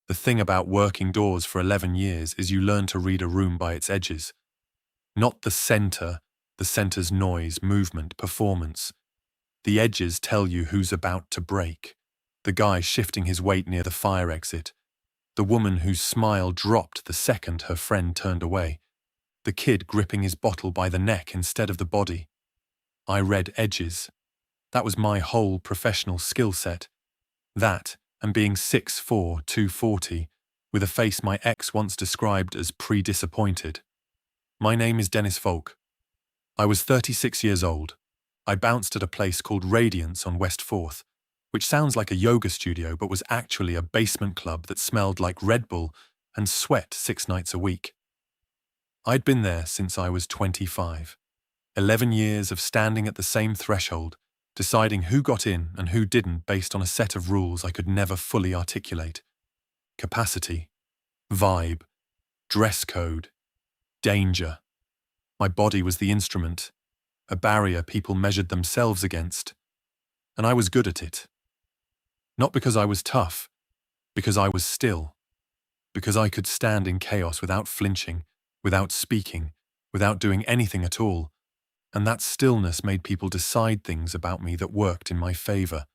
The thing about working doors for 11 years is you learn to read a room by its edges. Not the center's noise, movement, performance. The edges tell you who's about to break. The guy shifting his weight near the fire exit. The woman whose smile dropped the second her friend turned away. The kid gripping his bottle by the neck instead of the body. I read edges. That was my whole professional skill set. That, and being 6'4", 240, with a face my ex once described as pre-disappointed. My name is Dennis Volk. I was 36 years old. I bounced at a place called Radiance on West 4th, which sounds like a yoga studio but was actually a basement club that smelled like Red Bull and sweat 6 nights a week. I'd been there since I was 25. 11 years of standing at the same threshold, deciding who got in and who didn't based on a set of rules I could never fully articulate. Capacity, vibe, dress code, danger. My body was the instrument, a barrier people measured themselves against, and I was good at it. Not because I was tough, because I was still, because I could stand in chaos without flinching, without speaking, without doing anything at all, and that stillness made people decide things about me that worked in my favor.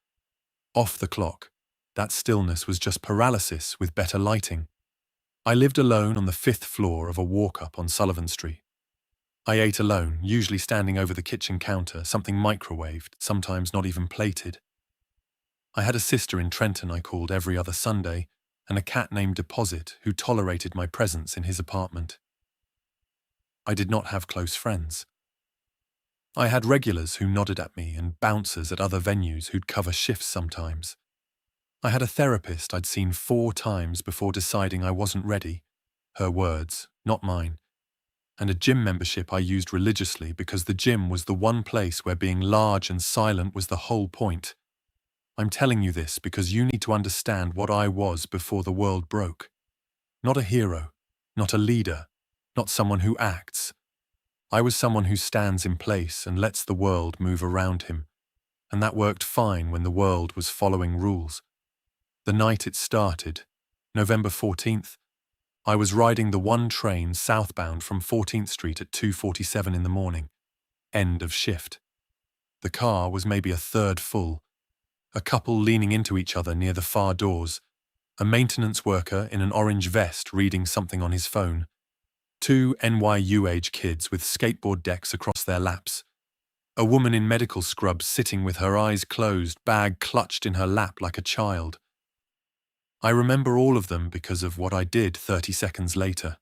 Off the clock, that stillness was just paralysis with better lighting. I lived alone on the 5th floor of a walk-up on Sullivan Street. I ate alone, usually standing over the kitchen counter, something microwaved, sometimes not even plated. I had a sister in Trenton I called every other Sunday, and a cat named Deposit who tolerated my presence in his apartment. I did not have close friends. I had regulars who nodded at me and bouncers at other venues who'd cover shifts sometimes. I had a therapist I'd seen 4 times before deciding I wasn't ready. Her words, not mine. And a gym membership I used religiously because the gym was the one place where being large and silent was the whole point. I'm telling you this because you need to understand what I was before the world broke. Not a hero, not a leader, not someone who acts. I was someone who stands in place and lets the world move around him, and that worked fine when the world was following rules. The night it started, November 14th, I was riding the one train southbound from 14th Street at 2:47 in the morning. End of shift. The car was maybe a third full. A couple leaning into each other near the far doors. A maintenance worker in an orange vest reading something on his phone. 2 NYU-age kids with skateboard decks across their laps. A woman in medical scrubs sitting with her eyes closed, bag clutched in her lap like a child. I remember all of them because of what I did 30 seconds later.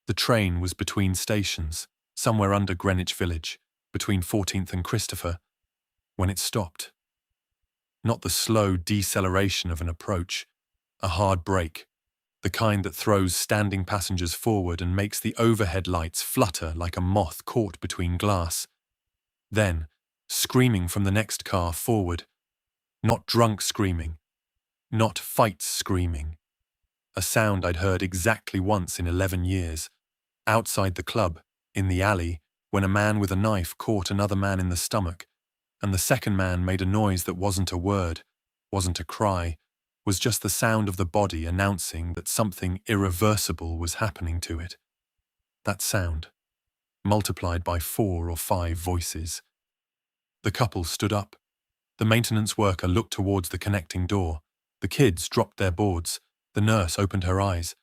The train was between stations, somewhere under Greenwich Village, between 14th and Christopher, when it stopped. Not the slow deceleration of an approach, a hard brake, the kind that throws standing passengers forward and makes the overhead lights flutter like a moth caught between glass. Then, screaming from the next car forward. Not drunk screaming. Not fight screaming. A sound I'd heard exactly once in 11 years. Outside the club, in the alley, when a man with a knife caught another man in the stomach, and the second man made a noise that wasn't a word, wasn't a cry, was just the sound of the body announcing that something irreversible was happening to it. That sound, multiplied by 4 or 5 voices. The couple stood up. The maintenance worker looked towards the connecting door. The kids dropped their boards. The nurse opened her eyes.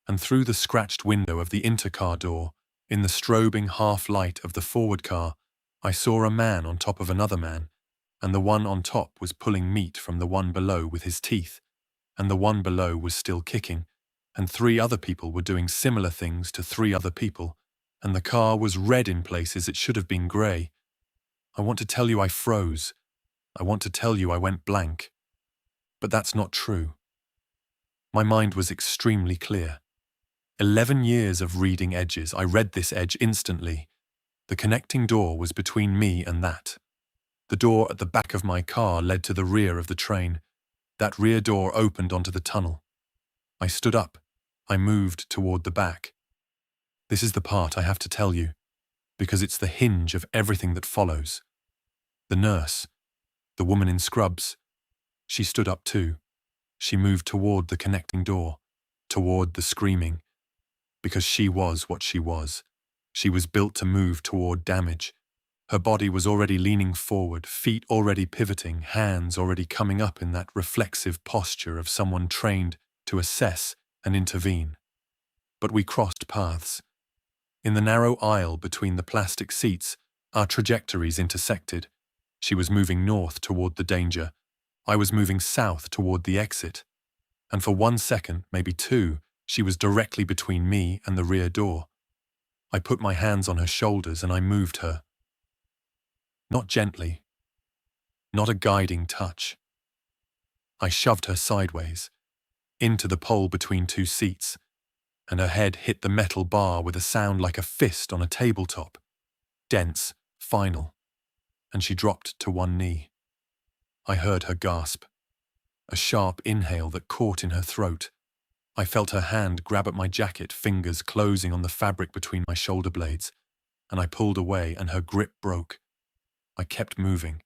And through the scratched window of the intercar door, in the strobing half-light of the forward car, I saw a man on top of another man, and the one on top was pulling meat from the one below with his teeth, and the one below was still kicking, and 3 other people were doing similar things to 3 other people, and the car was red in places it should have been grey. I want to tell you I froze. I want to tell you I went blank. But that's not true. My mind was extremely clear. 11 years of reading edges, I read this edge instantly. The connecting door was between me and that. The door at the back of my car led to the rear of the train. That rear door opened onto the tunnel. I stood up. I moved toward the back. This is the part I have to tell you, because it's the hinge of everything that follows. The nurse, the woman in scrubs, she stood up too. She moved toward the connecting door, toward the screaming, because she was what she was. She was built to move toward damage. Her body was already leaning forward, feet already pivoting, hands already coming up in that reflexive posture of someone trained to assess and intervene. But we crossed paths. In the narrow aisle between the plastic seats, our trajectories intersected. She was moving north toward the danger. I was moving south toward the exit. And for 1 second, maybe 2, she was directly between me and the rear door. I put my hands on her shoulders and I moved her. Not gently. Not a guiding touch. I shoved her sideways, into the pole between 2 seats, and her head hit the metal bar with a sound like a fist on a tabletop. Dense, final. And she dropped to one knee. I heard her gasp. A sharp inhale that caught in her throat. I felt her hand grab at my jacket, fingers closing on the fabric between my shoulder blades, and I pulled away and her grip broke. I kept moving.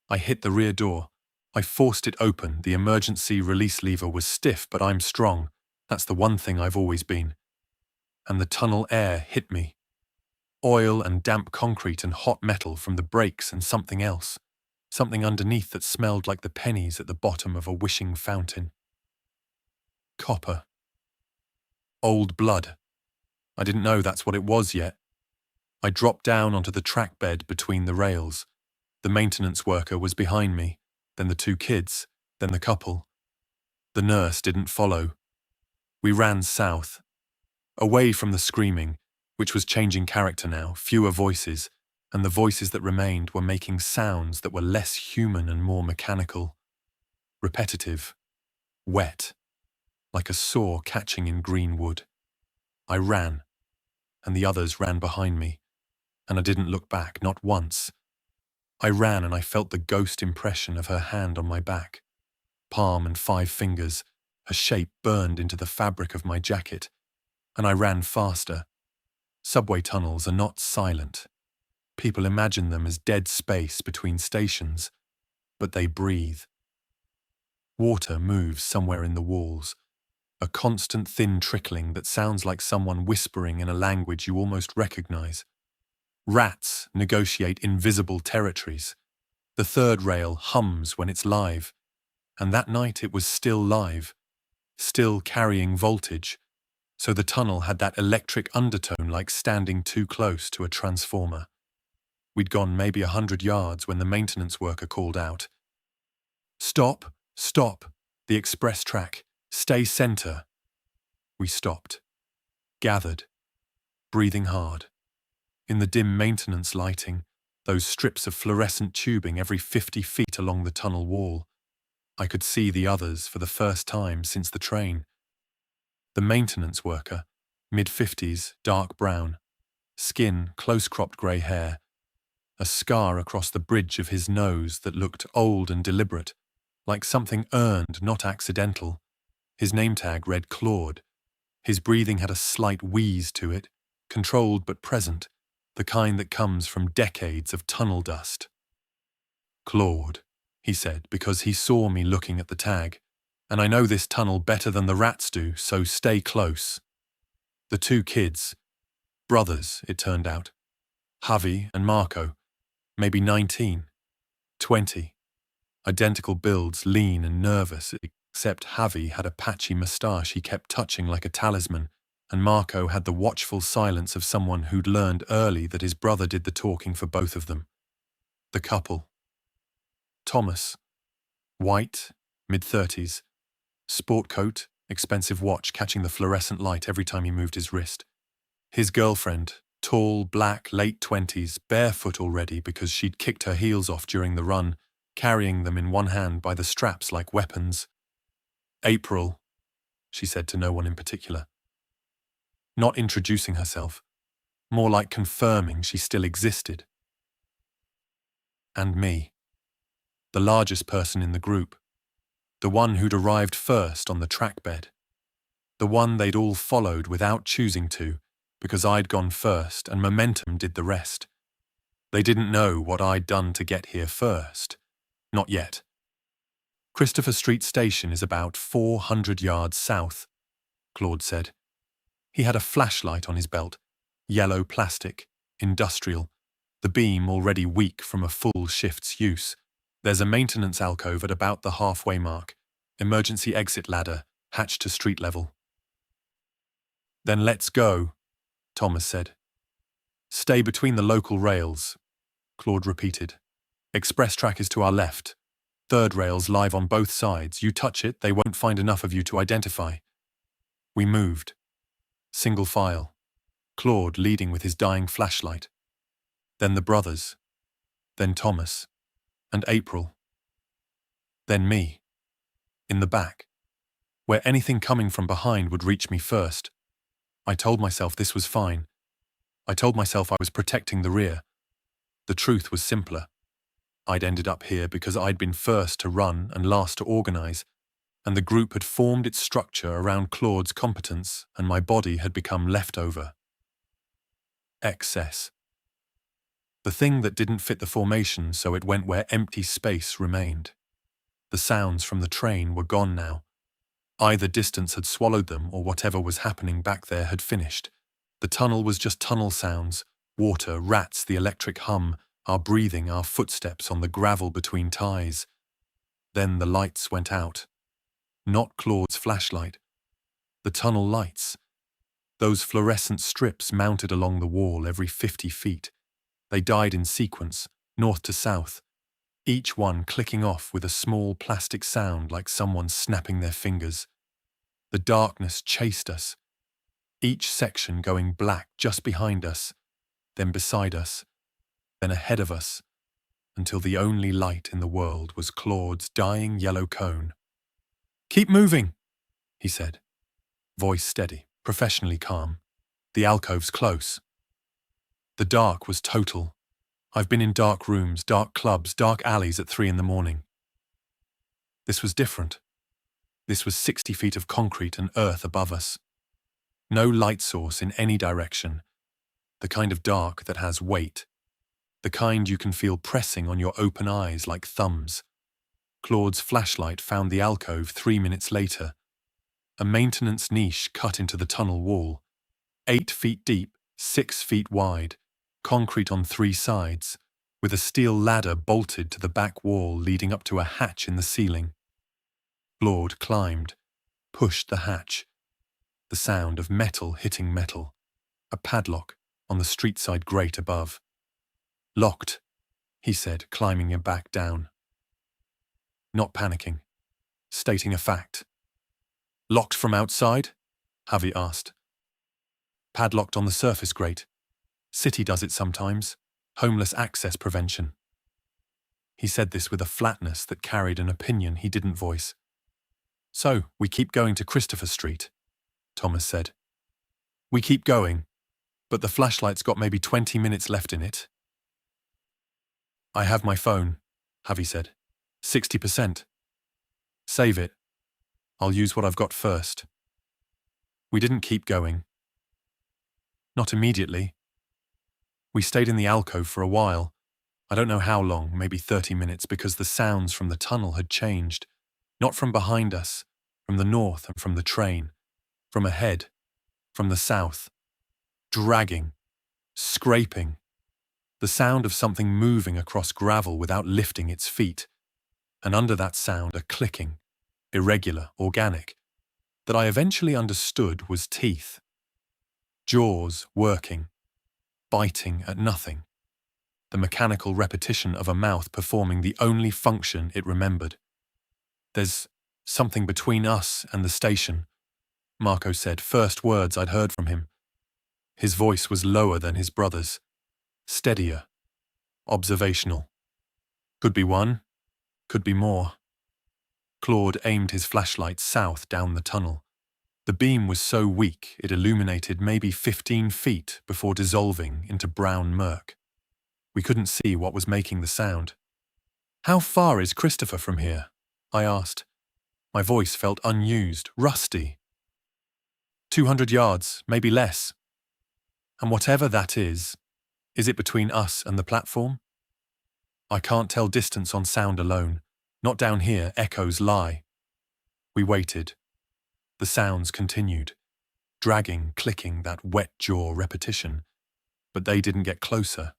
I hit the rear door. I forced it open. The emergency release lever was stiff, but I'm strong. That's the one thing I've always been. And the tunnel air hit me. Oil and damp concrete and hot metal from the brakes and something else. Something underneath that smelled like the pennies at the bottom of a wishing fountain. Copper. Old blood. I didn't know that's what it was yet. I dropped down onto the track bed between the rails. The maintenance worker was behind me, then the 2 kids, then the couple. The nurse didn't follow. We ran south, away from the screaming, which was changing character now, fewer voices, and the voices that remained were making sounds that were less human and more mechanical. Repetitive. Wet. Like a saw catching in green wood. I ran, and the others ran behind me, and I didn't look back, not once. I ran and I felt the ghost impression of her hand on my back. Palm and 5 fingers, her shape burned into the fabric of my jacket, and I ran faster. Subway tunnels are not silent. People imagine them as dead space between stations, but they breathe. Water moves somewhere in the walls, a constant thin trickling that sounds like someone whispering in a language you almost recognize. Rats negotiate invisible territories. The third rail hums when it's live, and that night it was still live, still carrying voltage, so the tunnel had that electric undertone like standing too close to a transformer. We'd gone maybe 100 yards when the maintenance worker called out. "Stop! Stop! The express track! Stay center!" We stopped, gathered, breathing hard. In the dim maintenance lighting, those strips of fluorescent tubing every 50 feet along the tunnel wall, I could see the others for the first time since the train. The maintenance worker, mid-50s, dark brown, skin, close-cropped grey hair, a scar across the bridge of his nose that looked old and deliberate, like something earned, not accidental. His name tag read Claude. His breathing had a slight wheeze to it, controlled but present, the kind that comes from decades of tunnel dust. "Claude," he said, because he saw me looking at the tag, "and I know this tunnel better than the rats do, so stay close." The 2 kids, brothers, it turned out, Javi and Marco, maybe 19, 20, identical builds, lean and nervous, except Javi had a patchy moustache he kept touching like a talisman, and Marco had the watchful silence of someone who'd learned early that his brother did the talking for both of them. The couple. Thomas, white, mid-30s, sport coat, expensive watch catching the fluorescent light every time he moved his wrist. His girlfriend, tall, black, late 20s, barefoot already because she'd kicked her heels off during the run, carrying them in one hand by the straps like weapons. "April," she said to no one in particular. Not introducing herself, more like confirming she still existed. And me, the largest person in the group, the one who'd arrived first on the track bed, the one they'd all followed without choosing to, because I'd gone first and momentum did the rest. They didn't know what I'd done to get here first. Not yet. Christopher Street Station is about 400 yards south, Claude said. He had a flashlight on his belt, yellow plastic, industrial, the beam already weak from a full shift's use. There's a maintenance alcove at about the halfway mark, emergency exit ladder, hatched to street level. Then let's go, Thomas said. Stay between the local rails, Claude repeated. Express track is to our left. Third rail's live on both sides. You touch it, they won't find enough of you to identify. We moved. Single file. Claude leading with his dying flashlight. Then the brothers. Then Thomas. And April. Then me. In the back. Where anything coming from behind would reach me first. I told myself this was fine. I told myself I was protecting the rear. The truth was simpler. I'd ended up here because I'd been first to run and last to organize, and the group had formed its structure around Claude's competence, and my body had become leftover. Excess. The thing that didn't fit the formation, so it went where empty space remained. The sounds from the train were gone now. Either distance had swallowed them, or whatever was happening back there had finished. The tunnel was just tunnel sounds, water, rats, the electric hum, our breathing, our footsteps on the gravel between ties. Then the lights went out. Not Claude's flashlight. The tunnel lights. Those fluorescent strips mounted along the wall every 50 feet. They died in sequence, north to south, each one clicking off with a small plastic sound like someone snapping their fingers. The darkness chased us, each section going black just behind us, then beside us, then ahead of us, until the only light in the world was Claude's dying yellow cone. "Keep moving," he said, voice steady, professionally calm. "The alcove's close." The dark was total. I've been in dark rooms, dark clubs, dark alleys at 3 in the morning. This was different. This was 60 feet of concrete and earth above us. No light source in any direction. The kind of dark that has weight. The kind you can feel pressing on your open eyes like thumbs. Claude's flashlight found the alcove 3 minutes later. A maintenance niche cut into the tunnel wall. 8 feet deep, 6 feet wide, concrete on 3 sides, with a steel ladder bolted to the back wall leading up to a hatch in the ceiling. Claude climbed, pushed the hatch. The sound of metal hitting metal. A padlock on the street-side grate above. "Locked," he said, climbing it back down. Not panicking, stating a fact. "Locked from outside?" Javi asked. "Padlocked on the surface grate. City does it sometimes. Homeless access prevention." He said this with a flatness that carried an opinion he didn't voice. "So, we keep going to Christopher Street," Thomas said. "We keep going, but the flashlight's got maybe 20 minutes left in it." "I have my phone," Javi said. 60%. "Save it. I'll use what I've got first." We didn't keep going. Not immediately. We stayed in the alcove for a while. I don't know how long, maybe 30 minutes, because the sounds from the tunnel had changed. Not from behind us, from the north and from the train. From ahead, from the south. Dragging, scraping. The sound of something moving across gravel without lifting its feet. And under that sound a clicking, irregular, organic, that I eventually understood was teeth. Jaws working, biting at nothing. The mechanical repetition of a mouth performing the only function it remembered. "There's something between us and the station," Marco said, first words I'd heard from him. His voice was lower than his brother's, steadier, observational. "Could be one, could be more." Claude aimed his flashlight south down the tunnel. The beam was so weak it illuminated maybe 15 feet before dissolving into brown murk. We couldn't see what was making the sound. "How far is Christopher from here?" I asked. My voice felt unused, rusty. 200 yards, maybe less. "And whatever that is it between us and the platform?" "I can't tell distance on sound alone. Not down here, echoes lie. We waited. The sounds continued. Dragging, clicking, that wet jaw repetition. But they didn't get closer.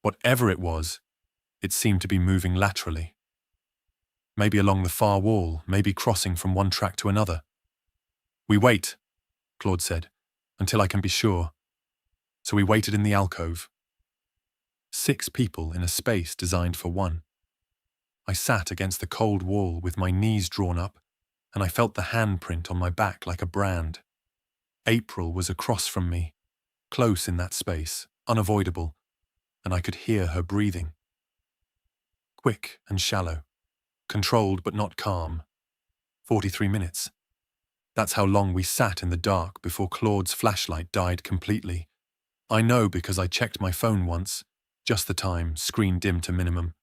Whatever it was, it seemed to be moving laterally. Maybe along the far wall, maybe crossing from one track to another. We wait, Claude said, until I can be sure. So we waited in the alcove. 6 people in a space designed for one. I sat against the cold wall with my knees drawn up, and I felt the handprint on my back like a brand. April was across from me, close in that space, unavoidable, and I could hear her breathing. Quick and shallow, controlled but not calm. 43 minutes. That's how long we sat in the dark before Claude's flashlight died completely. I know because I checked my phone once, just the time, screen dim to minimum.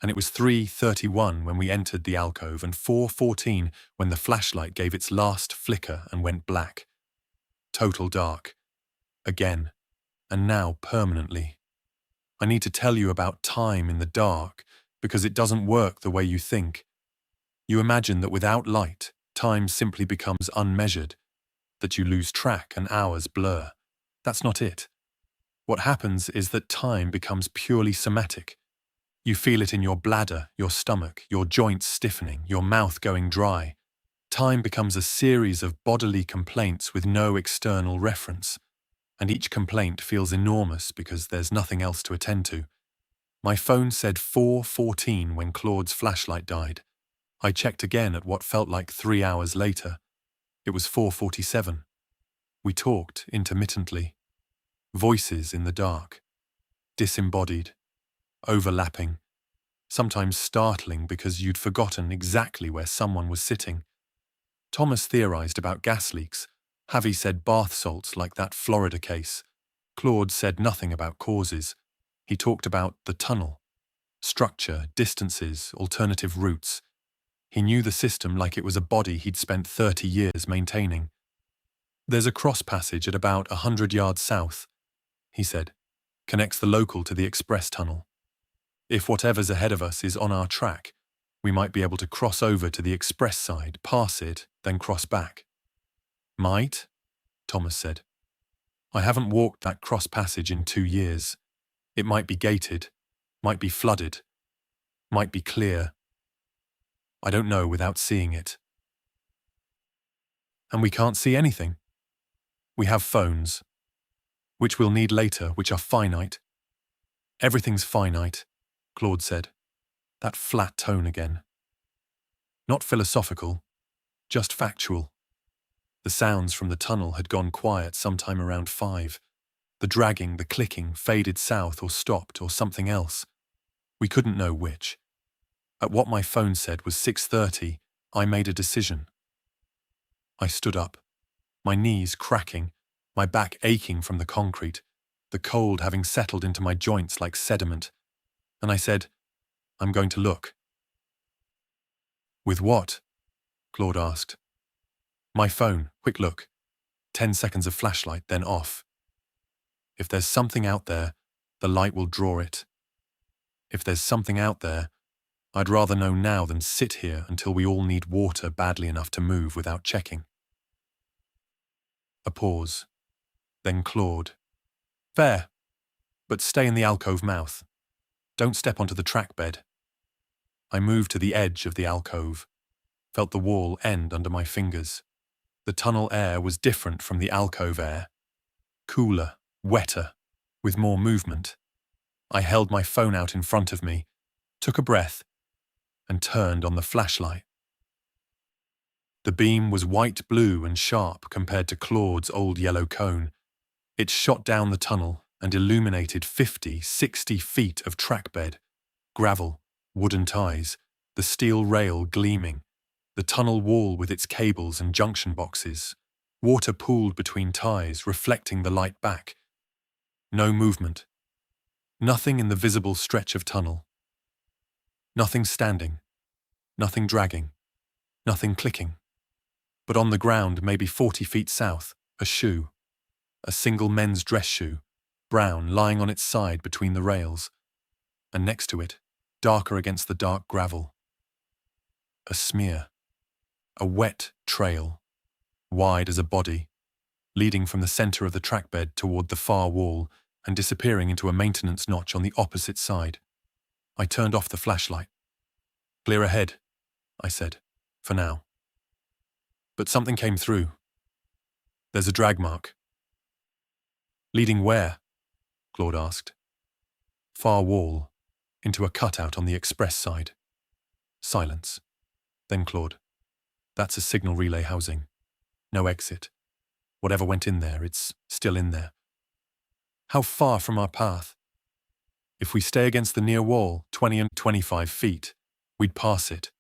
And it was 3:31 when we entered the alcove and 4:14 when the flashlight gave its last flicker and went black. Total dark. Again. And now permanently. I need to tell you about time in the dark because it doesn't work the way you think. You imagine that without light, time simply becomes unmeasured, that you lose track and hours blur. That's not it. What happens is that time becomes purely somatic. You feel it in your bladder, your stomach, your joints stiffening, your mouth going dry. Time becomes a series of bodily complaints with no external reference, and each complaint feels enormous because there's nothing else to attend to. My phone said 4:14 when Claude's flashlight died. I checked again at what felt like 3 hours later. It was 4:47. We talked intermittently. Voices in the dark. Disembodied. Overlapping. Sometimes startling because you'd forgotten exactly where someone was sitting. Thomas theorized about gas leaks. Javi said bath salts like that Florida case. Claude said nothing about causes. He talked about the tunnel. Structure, distances, alternative routes. He knew the system like it was a body he'd spent 30 years maintaining. There's a cross passage at about 100 yards south, he said. Connects the local to the express tunnel. If whatever's ahead of us is on our track, we might be able to cross over to the express side, pass it, then cross back. Might? Thomas said. I haven't walked that cross passage in 2 years. It might be gated, might be flooded, might be clear. I don't know without seeing it. And we can't see anything. We have phones, which we'll need later, which are finite. Everything's finite, Claude said. That flat tone again. Not philosophical, just factual. The sounds from the tunnel had gone quiet sometime around 5. The dragging, the clicking faded south or stopped or something else. We couldn't know which. At what my phone said was 6:30, I made a decision. I stood up, my knees cracking, my back aching from the concrete, the cold having settled into my joints like sediment, and I said, I'm going to look. With what? Claude asked. My phone, quick look. 10 seconds of flashlight, then off. If there's something out there, the light will draw it. If there's something out there, I'd rather know now than sit here until we all need water badly enough to move without checking. A pause. Then Claude. Fair, but stay in the alcove mouth. Don't step onto the track bed. I moved to the edge of the alcove, felt the wall end under my fingers. The tunnel air was different from the alcove air. Cooler, wetter, with more movement. I held my phone out in front of me, took a breath, and turned on the flashlight. The beam was white-blue and sharp compared to Claude's old yellow cone. It shot down the tunnel and illuminated 50, 60 feet of track bed, gravel, wooden ties, the steel rail gleaming, the tunnel wall with its cables and junction boxes, water pooled between ties reflecting the light back. No movement. Nothing in the visible stretch of tunnel. Nothing standing. Nothing dragging. Nothing clicking. But on the ground, maybe 40 feet south, a shoe. A single men's dress shoe, brown, lying on its side between the rails. And next to it, darker against the dark gravel. A smear. A wet trail, wide as a body, leading from the center of the trackbed toward the far wall and disappearing into a maintenance notch on the opposite side. I turned off the flashlight. "Clear ahead," I said, "for now." But something came through. "There's a drag mark." "Leading where?" Claude asked. "Far wall, into a cutout on the express side." Silence. Then Claude, "That's a signal relay housing. No exit. Whatever went in there, it's still in there." "How far from our path?" "If we stay against the near wall, 20 and 25 feet, we'd pass it.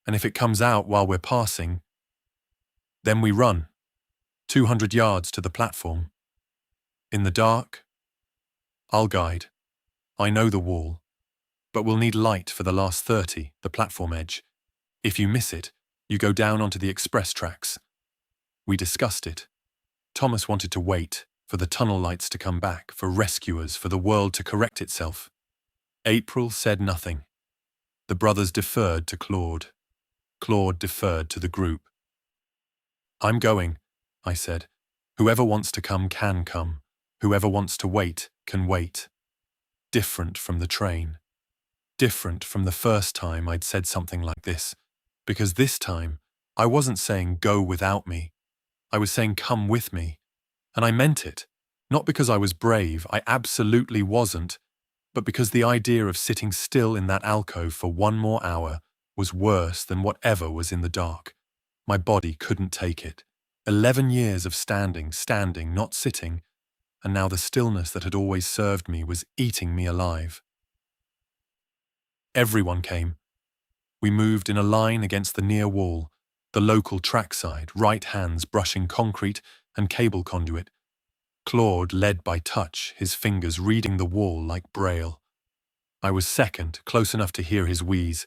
And if it comes out while we're passing, then we run, 200 yards to the platform. In the dark, I'll guide. I know the wall, but we'll need light for the last 30, the platform edge. If you miss it, you go down onto the express tracks." We discussed it. Thomas wanted to wait for the tunnel lights to come back, for rescuers, for the world to correct itself. April said nothing. The brothers deferred to Claude. Claude deferred to the group. "I'm going," I said. "Whoever wants to come can come. Whoever wants to wait can wait." Different from the train. Different from the first time I'd said something like this. Because this time, I wasn't saying go without me. I was saying come with me. And I meant it. Not because I was brave, I absolutely wasn't, but because the idea of sitting still in that alcove for one more hour was worse than whatever was in the dark. My body couldn't take it. 11 years of standing, not sitting, and now the stillness that had always served me was eating me alive. Everyone came. We moved in a line against the near wall, the local trackside, right hands brushing concrete and cable conduit. Claude led by touch, his fingers reading the wall like braille. I was second, close enough to hear his wheeze,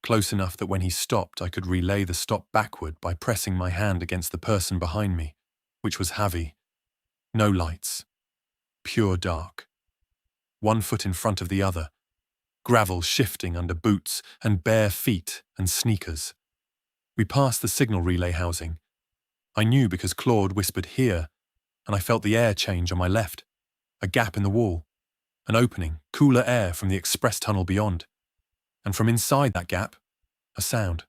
close enough that when he stopped I could relay the stop backward by pressing my hand against the person behind me, which was Javi. No lights. Pure dark. One foot in front of the other. Gravel shifting under boots and bare feet and sneakers. We passed the signal relay housing. I knew because Claude whispered "here," and I felt the air change on my left. A gap in the wall. An opening, cooler air from the express tunnel beyond. And from inside that gap, a sound.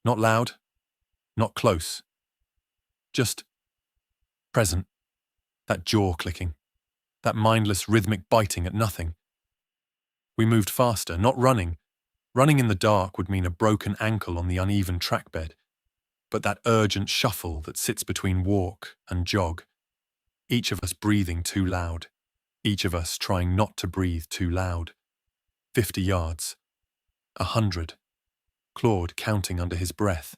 Not loud, not close. Just present. That jaw clicking. That mindless rhythmic biting at nothing. We moved faster, not running. Running in the dark would mean a broken ankle on the uneven trackbed. But that urgent shuffle that sits between walk and jog. Each of us breathing too loud. Each of us trying not to breathe too loud. 50 yards. 100. Claude counting under his breath.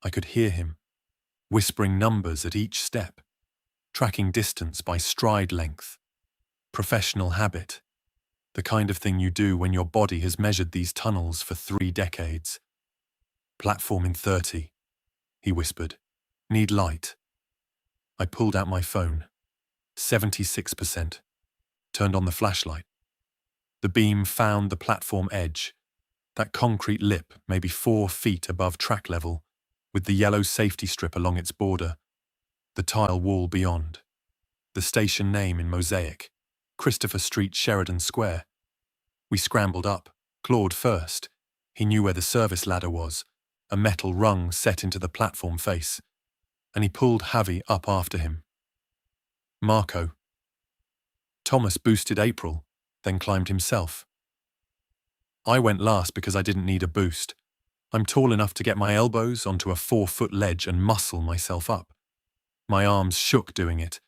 I could hear him, whispering numbers at each step, tracking distance by stride length. Professional habit. The kind of thing you do when your body has measured these tunnels for 3 decades. "Platform in 30, he whispered. "Need light." I pulled out my phone. 76%. Turned on the flashlight. The beam found the platform edge, that concrete lip maybe 4 feet above track level, with the yellow safety strip along its border, the tile wall beyond, the station name in mosaic, Christopher Street, Sheridan Square. We scrambled up, Claude first. He knew where the service ladder was, a metal rung set into the platform face, and he pulled Javi up after him. Marco. Thomas boosted April, then climbed himself. I went last because I didn't need a boost. I'm tall enough to get my elbows onto a 4-foot ledge and muscle myself up. My arms shook doing it.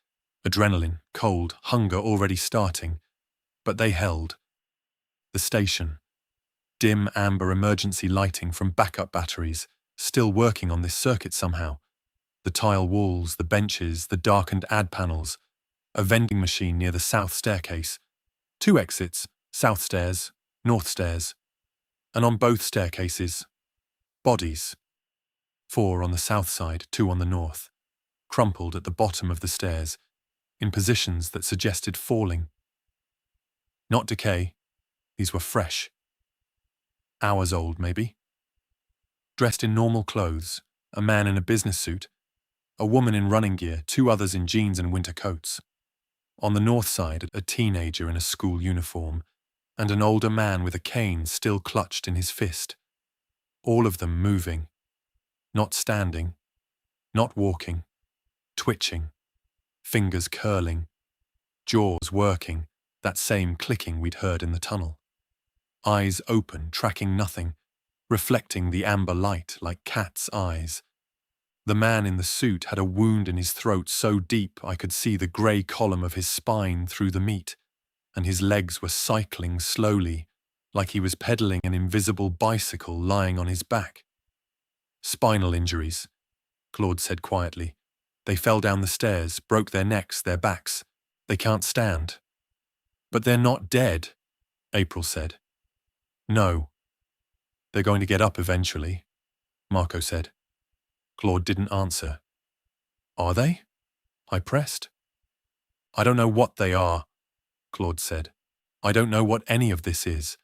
Adrenaline, cold, hunger already starting. But they held. The station. Dim amber emergency lighting from backup batteries, still working on this circuit somehow. The tile walls, the benches, the darkened ad panels. A vending machine near the south staircase. 2 exits, south stairs, north stairs. And on both staircases, bodies. 4 on the south side, 2 on the north. Crumpled at the bottom of the stairs, in positions that suggested falling. Not decay, these were fresh, hours old maybe. Dressed in normal clothes, a man in a business suit, a woman in running gear, two others in jeans and winter coats. On the north side, a teenager in a school uniform, and an older man with a cane still clutched in his fist. All of them moving, not standing, not walking, twitching, fingers curling, jaws working, that same clicking we'd heard in the tunnel. Eyes open, tracking nothing, reflecting the amber light like cat's eyes. The man in the suit had a wound in his throat so deep I could see the grey column of his spine through the meat, and his legs were cycling slowly, like he was pedaling an invisible bicycle lying on his back. Spinal injuries, Claude said quietly. They fell down the stairs, broke their necks, their backs. They can't stand. But they're not dead, April said. No. They're going to get up eventually, Marco said. Claude didn't answer. Are they? I pressed. I don't know what they are, Claude said. I don't know what any of this is.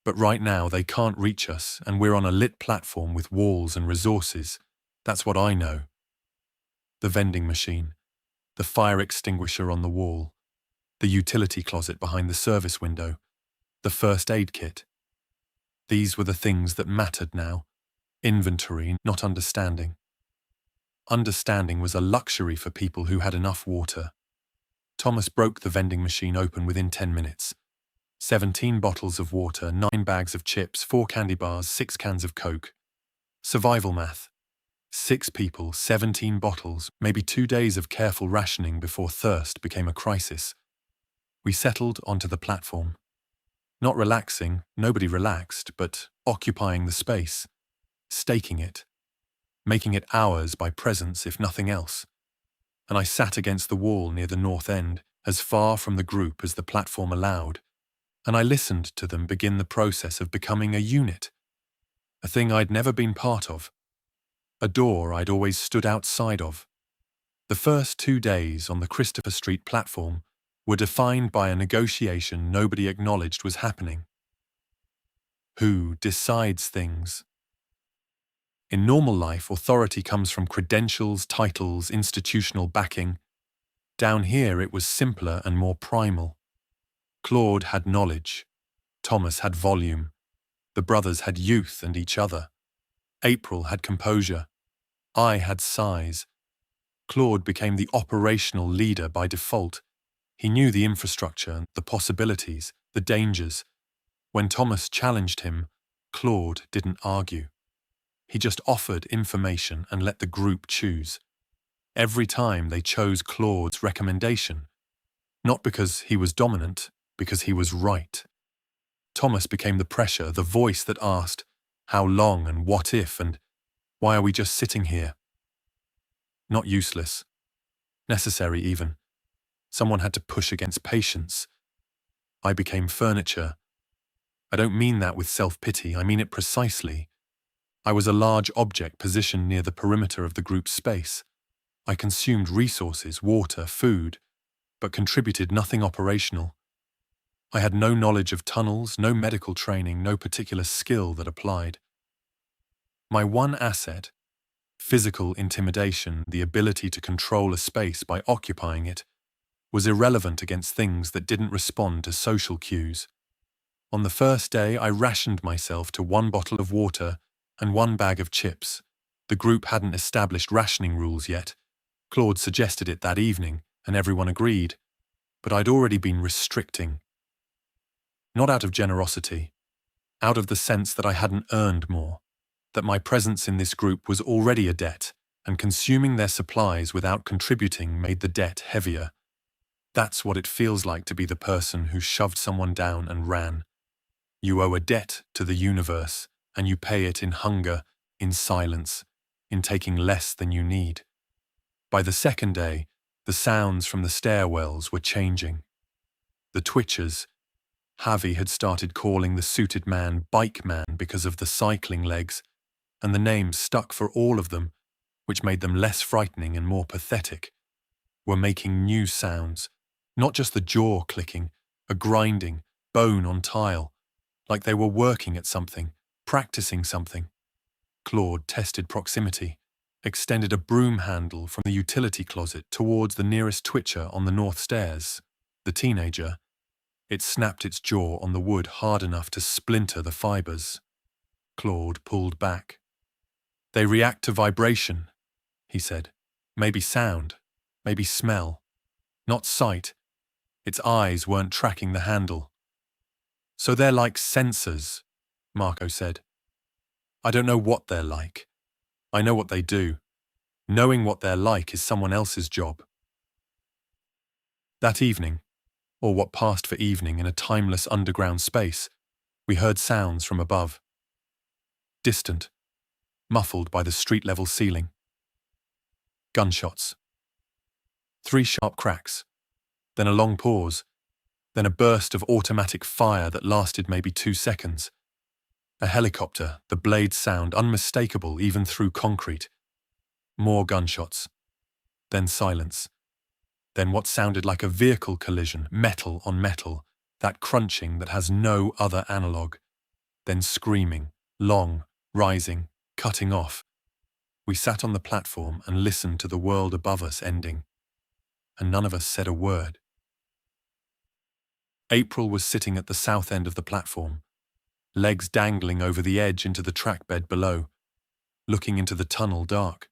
But right now they can't reach us, and we're on a lit platform with walls and resources. That's what I know. The vending machine, the fire extinguisher on the wall, the utility closet behind the service window, the first aid kit. These were the things that mattered now. Inventory, not understanding. Understanding was a luxury for people who had enough water. Thomas broke the vending machine open within 10 minutes. 17 bottles of water, 9 bags of chips, 4 candy bars, 6 cans of Coke. Survival math. 6 people, 17 bottles, maybe 2 days of careful rationing before thirst became a crisis. We settled onto the platform. Not relaxing, nobody relaxed, but occupying the space, staking it, making it ours by presence if nothing else. And I sat against the wall near the north end, as far from the group as the platform allowed, and I listened to them begin the process of becoming a unit, a thing I'd never been part of, a door I'd always stood outside of. The first 2 days on the Christopher Street platform were defined by a negotiation nobody acknowledged was happening. Who decides things? In normal life, authority comes from credentials, titles, institutional backing. Down here it was simpler and more primal. Claude had knowledge. Thomas had volume. The brothers had youth and each other. April had composure. I had size. Claude became the operational leader by default. He knew the infrastructure, the possibilities, the dangers. When Thomas challenged him, Claude didn't argue. He just offered information and let the group choose. Every time they chose Claude's recommendation. Not because he was dominant, because he was right. Thomas became the pressure, the voice that asked, how long and what if and why are we just sitting here? Not useless. Necessary even. Someone had to push against patience. I became furniture. I don't mean that with self-pity, I mean it precisely. I was a large object positioned near the perimeter of the group's space. I consumed resources, water, food, but contributed nothing operational. I had no knowledge of tunnels, no medical training, no particular skill that applied. My one asset, physical intimidation, the ability to control a space by occupying it, was irrelevant against things that didn't respond to social cues. On the first day, I rationed myself to 1 bottle of water and 1 bag of chips. The group hadn't established rationing rules yet. Claude suggested it that evening, and everyone agreed. But I'd already been restricting. Not out of generosity, out of the sense that I hadn't earned more, that my presence in this group was already a debt, and consuming their supplies without contributing made the debt heavier. That's what it feels like to be the person who shoved someone down and ran. You owe a debt to the universe, and you pay it in hunger, in silence, in taking less than you need. By the second day, the sounds from the stairwells were changing. The twitchers. Javi had started calling the suited man Bike Man because of the cycling legs, and the name stuck for all of them, which made them less frightening and more pathetic, were making new sounds, not just the jaw clicking, a grinding, bone on tile, like they were working at something, Practicing something. Claude tested proximity, extended a broom handle from the utility closet towards the nearest twitcher on the north stairs. The teenager. It snapped its jaw on the wood hard enough to splinter the fibers. Claude pulled back. They react to vibration, he said. Maybe sound, maybe smell. Not sight. Its eyes weren't tracking the handle. So they're like sensors, Marco said. I don't know what they're like. I know what they do. Knowing what they're like is someone else's job. That evening, or what passed for evening in a timeless underground space, we heard sounds from above. Distant, muffled by the street-level ceiling. Gunshots. 3 sharp cracks, then a long pause, then a burst of automatic fire that lasted maybe 2 seconds. A helicopter, the blade sound unmistakable even through concrete. More gunshots. Then silence. Then what sounded like a vehicle collision, metal on metal, that crunching that has no other analogue. Then screaming, long, rising, cutting off. We sat on the platform and listened to the world above us ending. And none of us said a word. April was sitting at the south end of the platform, legs dangling over the edge into the track bed below, looking into the tunnel dark.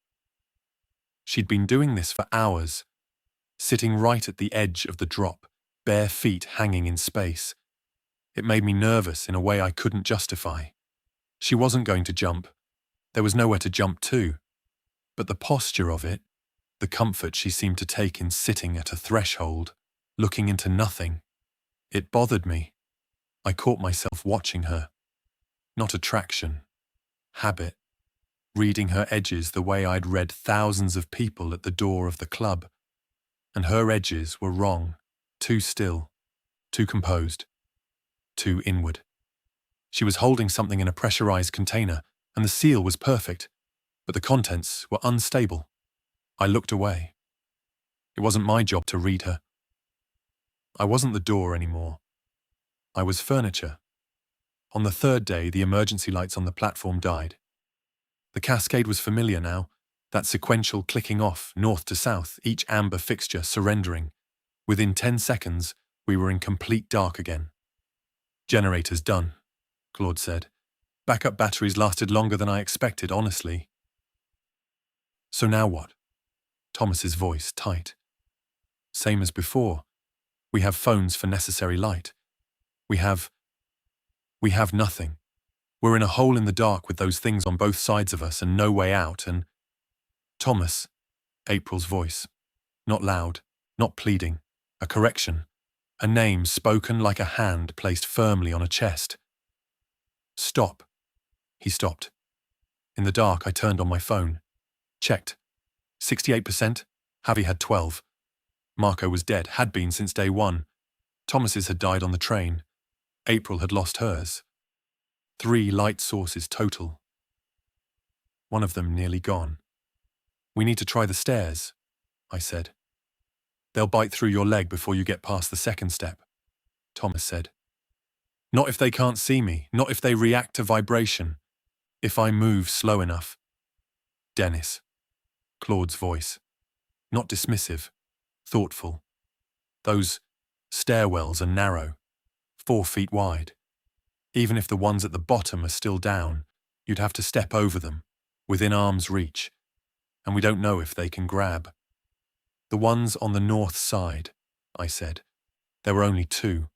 She'd been doing this for hours, sitting right at the edge of the drop, bare feet hanging in space. It made me nervous in a way I couldn't justify. She wasn't going to jump. There was nowhere to jump to. But the posture of it, the comfort she seemed to take in sitting at a threshold, looking into nothing, it bothered me. I caught myself watching her. Not attraction, habit, reading her edges the way I'd read thousands of people at the door of the club. And her edges were wrong, too still, too composed, too inward. She was holding something in a pressurized container, and the seal was perfect, but the contents were unstable. I looked away. It wasn't my job to read her. I wasn't the door anymore. I was furniture. On the 3rd day, the emergency lights on the platform died. The cascade was familiar now, that sequential clicking off, north to south, each amber fixture surrendering. Within 10 seconds, we were in complete dark again. Generators done, Claude said. Backup batteries lasted longer than I expected, honestly. So now what? Thomas's voice tight. Same as before. We have phones for necessary light. We have nothing. We're in a hole in the dark with those things on both sides of us and no way out and… Thomas, April's voice. Not loud, not pleading. A correction. A name spoken like a hand placed firmly on a chest. Stop. He stopped. In the dark, I turned on my phone. Checked. 68%. Javi had 12. Marco was dead, had been since day 1. Thomas's had died on the train. April had lost hers. 3 light sources total. One of them nearly gone. We need to try the stairs, I said. They'll bite through your leg before you get past the 2nd step, Thomas said. Not if they can't see me, not if they react to vibration. If I move slow enough. Dennis. Claude's voice. Not dismissive, thoughtful. Those stairwells are narrow, 4 feet wide. Even if the ones at the bottom are still down, you'd have to step over them, within arm's reach, and we don't know if they can grab. The ones on the north side, I said. There were only 2.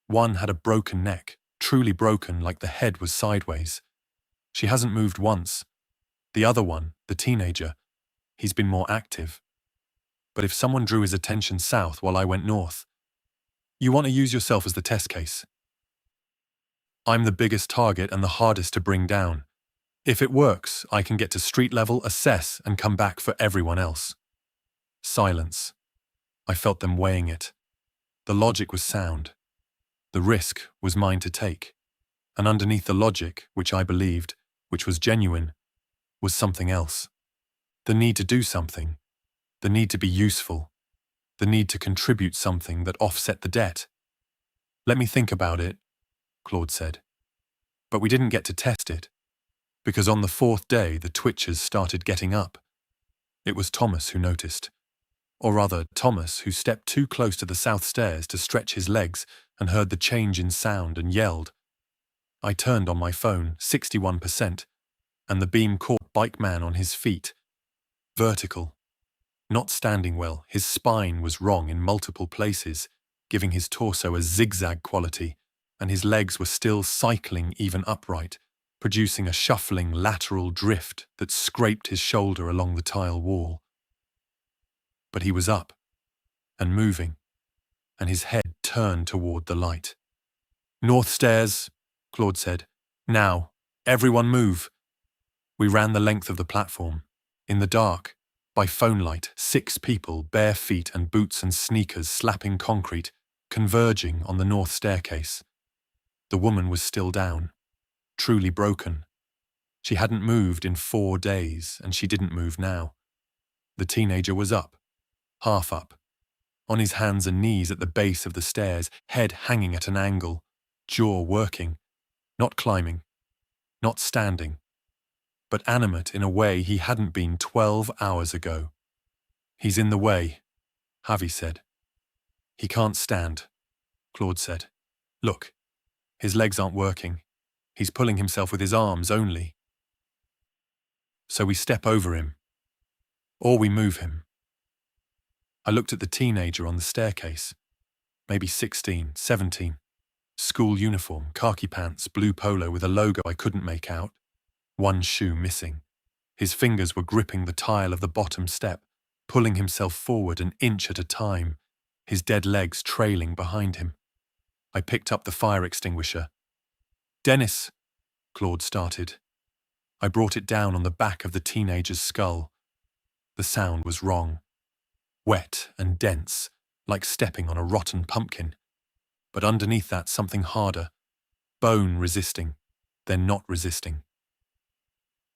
One had a broken neck, truly broken like the head was sideways. She hasn't moved once. The other one, the teenager, he's been more active. But if someone drew his attention south while I went north, you want to use yourself as the test case. I'm the biggest target and the hardest to bring down. If it works, I can get to street level, assess, and come back for everyone else. Silence. I felt them weighing it. The logic was sound. The risk was mine to take. And underneath the logic, which I believed, which was genuine, was something else. The need to do something. The need to be useful. The need to contribute something that offset the debt. Let me think about it, Claude said. But we didn't get to test it, because on the fourth day the twitchers started getting up. It was Thomas who noticed. Or rather, Thomas, who stepped too close to the south stairs to stretch his legs and heard the change in sound and yelled. I turned on my phone, 61%, and the beam caught Bike Man on his feet. Vertical. Not standing well, his spine was wrong in multiple places, giving his torso a zigzag quality, and his legs were still cycling even upright, producing a shuffling lateral drift that scraped his shoulder along the tile wall. But he was up, and moving, and his head turned toward the light. "North stairs," Claude said. "Now, everyone move." We ran the length of the platform. In the dark, by phone light, 6 people, bare feet and boots and sneakers slapping concrete, converging on the north staircase. The woman was still down, truly broken. She hadn't moved in 4 days, and she didn't move now. The teenager was up, half up, on his hands and knees at the base of the stairs, head hanging at an angle, jaw working, not climbing, not standing, but animate in a way he hadn't been 12 hours ago. "He's in the way," Javi said. "He can't stand," Claude said. "Look, his legs aren't working. He's pulling himself with his arms only." So we step over him, or we move him. I looked at the teenager on the staircase, maybe 16, 17, school uniform, khaki pants, blue polo with a logo I couldn't make out, one shoe missing. His fingers were gripping the tile of the bottom step, pulling himself forward an inch at a time, his dead legs trailing behind him. I picked up the fire extinguisher. "Dennis," Claude started. I brought it down on the back of the teenager's skull. The sound was wrong. Wet and dense, like stepping on a rotten pumpkin. But underneath that, something harder. Bone resisting, then not resisting.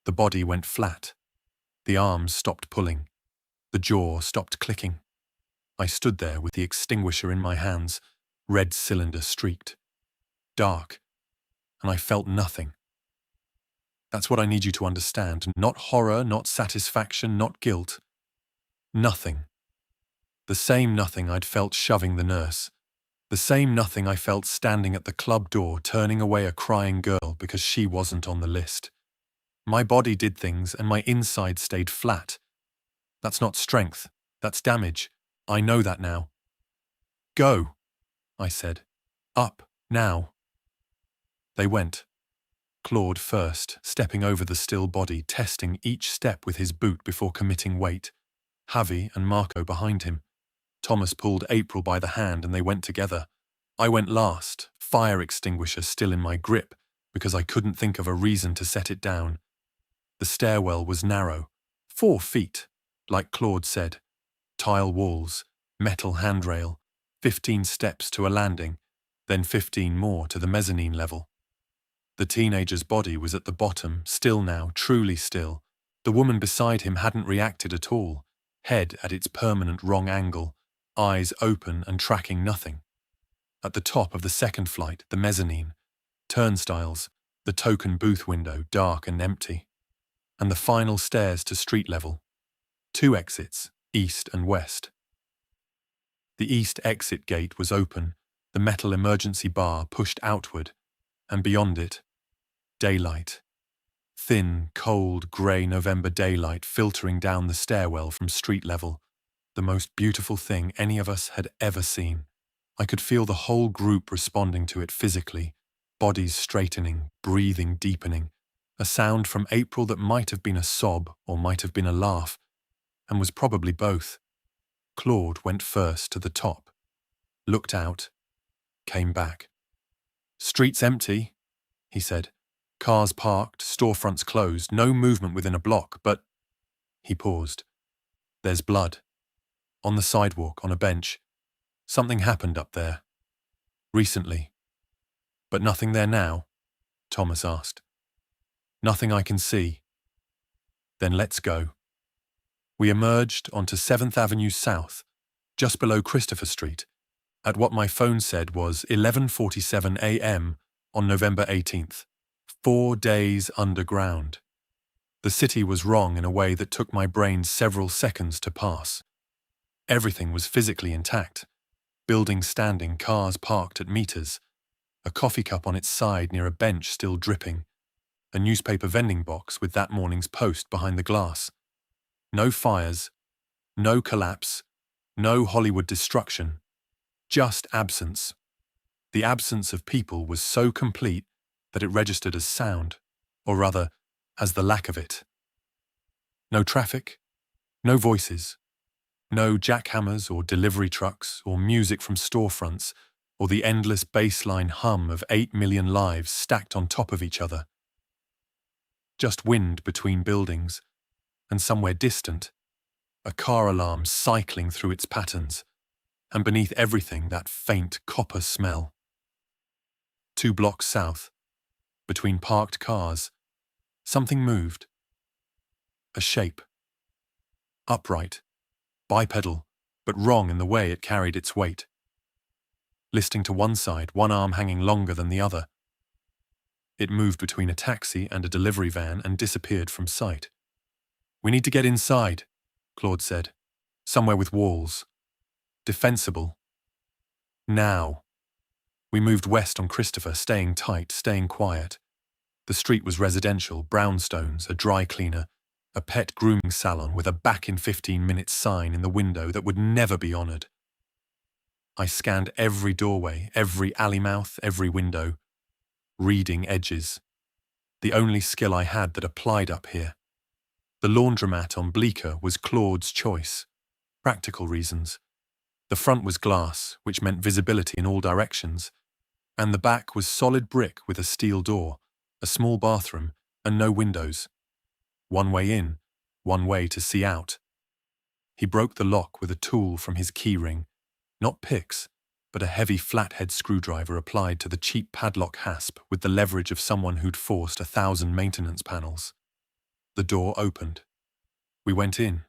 The body went flat. The arms stopped pulling. The jaw stopped clicking. I stood there with the extinguisher in my hands, red cylinder streaked. Dark. And I felt nothing. That's what I need you to understand. Not horror, not satisfaction, not guilt. Nothing. The same nothing I'd felt shoving the nurse. The same nothing I felt standing at the club door turning away a crying girl because she wasn't on the list. My body did things and my inside stayed flat. That's not strength. That's damage. I know that now. "Go," I said. "Up, now." They went. Claude first, stepping over the still body, testing each step with his boot before committing weight. Javi and Marco behind him. Thomas pulled April by the hand and they went together. I went last, fire extinguisher still in my grip, because I couldn't think of a reason to set it down. The stairwell was narrow, 4 feet, like Claude said. Tile walls, metal handrail, 15 steps to a landing, then 15 more to the mezzanine level. The teenager's body was at the bottom, still now, truly still. The woman beside him hadn't reacted at all, head at its permanent wrong angle, eyes open and tracking nothing. At the top of the second flight, the mezzanine, turnstiles, the token booth window, dark and empty. And the final stairs to street level. 2 exits, east and west. The east exit gate was open, the metal emergency bar pushed outward, and beyond it, daylight. Thin, cold, grey November daylight filtering down the stairwell from street level. The most beautiful thing any of us had ever seen. I could feel the whole group responding to it physically, bodies straightening, breathing deepening, a sound from April that might have been a sob or might have been a laugh, and was probably both. Claude went first to the top, looked out, came back. "Street's empty," he said. "Cars parked, storefronts closed, no movement within a block, but—" He paused. "There's blood. On the sidewalk, on a bench. Something happened up there. Recently. But nothing there now?" Thomas asked. "Nothing I can see." "Then let's go." We emerged onto 7th Avenue South, just below Christopher Street, at what my phone said was 11:47 a.m. on November 18th, 4 days underground. The city was wrong in a way that took my brain several seconds to pass. Everything was physically intact. Buildings standing, cars parked at meters, a coffee cup on its side near a bench still dripping, a newspaper vending box with that morning's post behind the glass. No fires, no collapse, no Hollywood destruction, just absence. The absence of people was so complete that it registered as sound, or rather, as the lack of it. No traffic, no voices, no jackhammers or delivery trucks or music from storefronts or the endless baseline hum of 8 million lives stacked on top of each other. Just wind between buildings, and somewhere distant, a car alarm cycling through its patterns, and beneath everything that faint copper smell. 2 blocks south, between parked cars, something moved. A shape. Upright, bipedal, but wrong in the way it carried its weight. Listing to one side, one arm hanging longer than the other. It moved between a taxi and a delivery van and disappeared from sight. "We need to get inside," Claude said. "Somewhere with walls. Defensible. Now." We moved west on Christopher, staying tight, staying quiet. The street was residential, brownstones, a dry cleaner, a pet grooming salon with a back in 15 minutes sign in the window that would never be honored. I scanned every doorway, every alley mouth, every window. Reading edges. The only skill I had that applied up here. The laundromat on Bleecker was Claude's choice. Practical reasons. The front was glass, which meant visibility in all directions, and the back was solid brick with a steel door, a small bathroom, and no windows. One way in, one way to see out. He broke the lock with a tool from his keyring, not picks, but a heavy flathead screwdriver applied to the cheap padlock hasp with the leverage of someone who'd forced 1,000 maintenance panels. The door opened. We went in.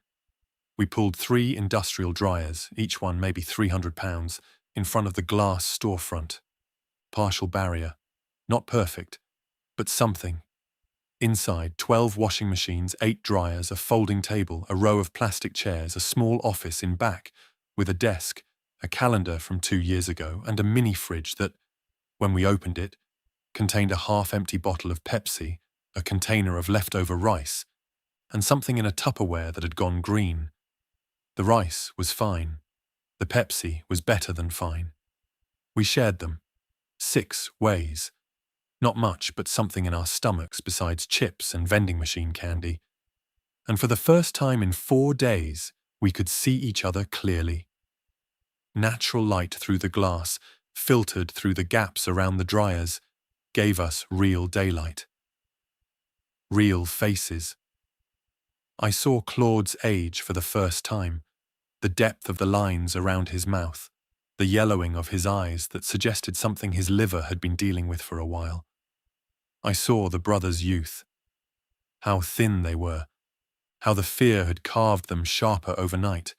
We pulled 3 industrial dryers, each one maybe 300 pounds, in front of the glass storefront. Partial barrier. Not perfect, but something. Inside, 12 washing machines, 8 dryers, a folding table, a row of plastic chairs, a small office in back, with a desk, a calendar from 2 years ago, and a mini-fridge that, when we opened it, contained a half-empty bottle of Pepsi, a container of leftover rice, and something in a Tupperware that had gone green. The rice was fine. The Pepsi was better than fine. We shared them. 6 ways. Not much, but something in our stomachs besides chips and vending machine candy. And for the first time in 4 days, we could see each other clearly. Natural light through the glass, filtered through the gaps around the dryers, gave us real daylight. Real faces. I saw Claude's age for the first time, the depth of the lines around his mouth, the yellowing of his eyes that suggested something his liver had been dealing with for a while. I saw the brothers' youth. How thin they were, how the fear had carved them sharper overnight.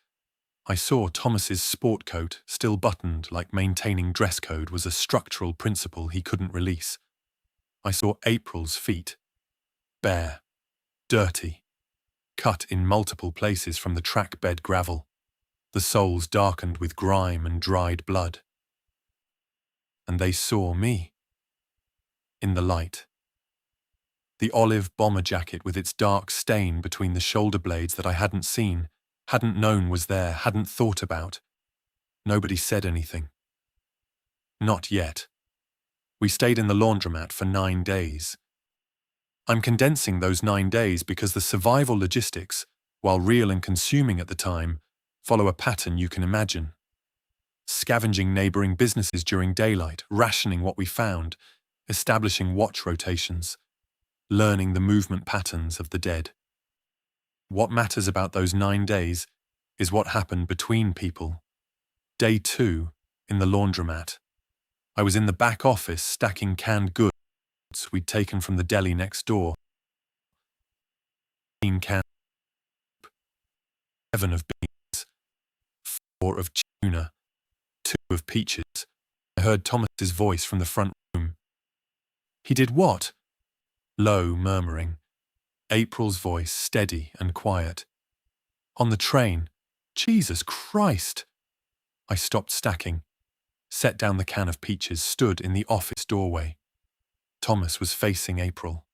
I saw Thomas's sport coat, still buttoned like maintaining dress code was a structural principle he couldn't release. I saw April's feet. Bare. Dirty. Cut in multiple places from the track bed gravel. The soles darkened with grime and dried blood. And they saw me. In the light. The olive bomber jacket with its dark stain between the shoulder blades that I hadn't seen, hadn't known was there, hadn't thought about. Nobody said anything. Not yet. We stayed in the laundromat for 9 days. I'm condensing those 9 days because the survival logistics, while real and consuming at the time, follow a pattern you can imagine. Scavenging neighboring businesses during daylight, rationing what we found, establishing watch rotations, learning the movement patterns of the dead. What matters about those 9 days is what happened between people. Day 2, in the laundromat. I was in the back office stacking canned goods we'd taken from the deli next door. 7 of beans, 4 of tuna, 2 of peaches. I heard Thomas's voice from the front room. "He did what?" Low, murmuring. April's voice steady and quiet. On the train. Jesus Christ! I stopped stacking, set down the can of peaches, stood in the office doorway. Thomas was facing April.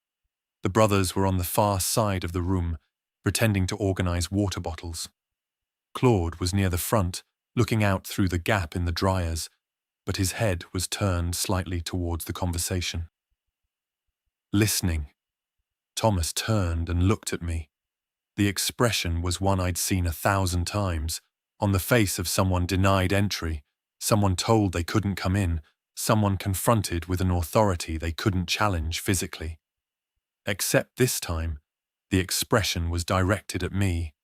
The brothers were on the far side of the room, pretending to organize water bottles. Claude was near the front, looking out through the gap in the dryers, but his head was turned slightly towards the conversation. Listening. Thomas turned and looked at me. The expression was one I'd seen 1,000 times, on the face of someone denied entry, someone told they couldn't come in, someone confronted with an authority they couldn't challenge physically. Except this time, the expression was directed at me,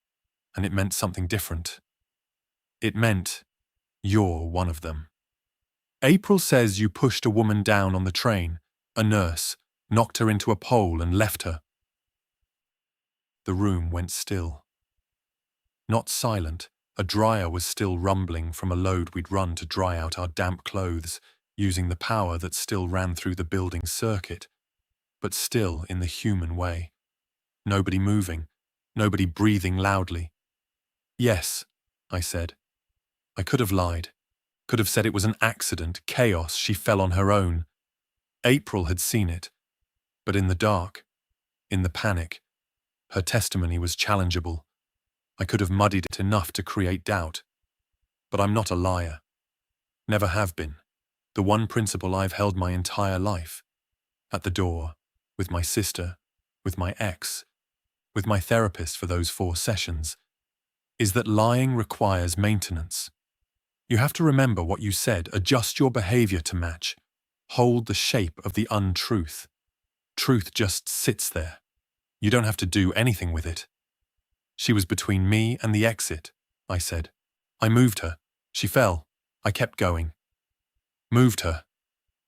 and it meant something different. It meant, you're one of them. April says you pushed a woman down on the train, a nurse, knocked her into a pole and left her. The room went still. Not silent, a dryer was still rumbling from a load we'd run to dry out our damp clothes, using the power that still ran through the building circuit, but still in the human way. Nobody moving, nobody breathing loudly. Yes, I said. I could have lied, could have said it was an accident, chaos, she fell on her own. April had seen it, but in the dark, in the panic, her testimony was challengeable. I could have muddied it enough to create doubt. But I'm not a liar. Never have been. The one principle I've held my entire life. At the door, with my sister, with my ex, with my therapist for those 4 sessions, is that lying requires maintenance. You have to remember what you said, adjust your behavior to match, hold the shape of the untruth. Truth just sits there. You don't have to do anything with it. She was between me and the exit, I said. I moved her. She fell. I kept going. Moved her,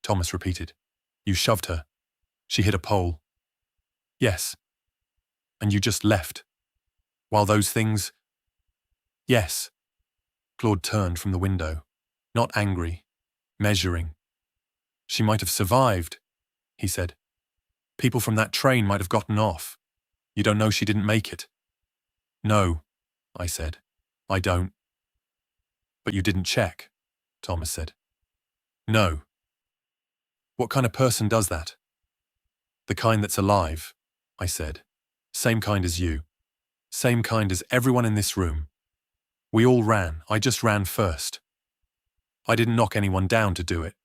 Thomas repeated. You shoved her. She hit a pole. Yes. And you just left. While those things... Yes. Claude turned from the window, not angry, measuring. She might have survived, he said. People from that train might have gotten off. You don't know she didn't make it. No, I said. I don't. But you didn't check, Thomas said. No. What kind of person does that? The kind that's alive, I said. Same kind as you. Same kind as everyone in this room. We all ran. I just ran first. I didn't knock anyone down to do it.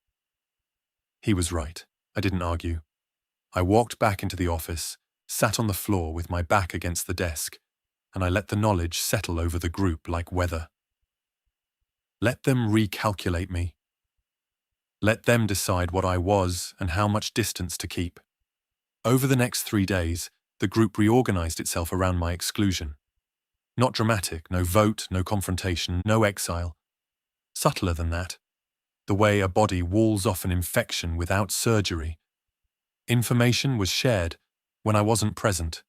He was right. I didn't argue. I walked back into the office, sat on the floor with my back against the desk, and I let the knowledge settle over the group like weather. Let them recalculate me. Let them decide what I was and how much distance to keep. Over the next 3 days, the group reorganized itself around my exclusion. Not dramatic, no vote, no confrontation, no exile. Subtler than that. The way a body walls off an infection without surgery. Information was shared when I wasn't present.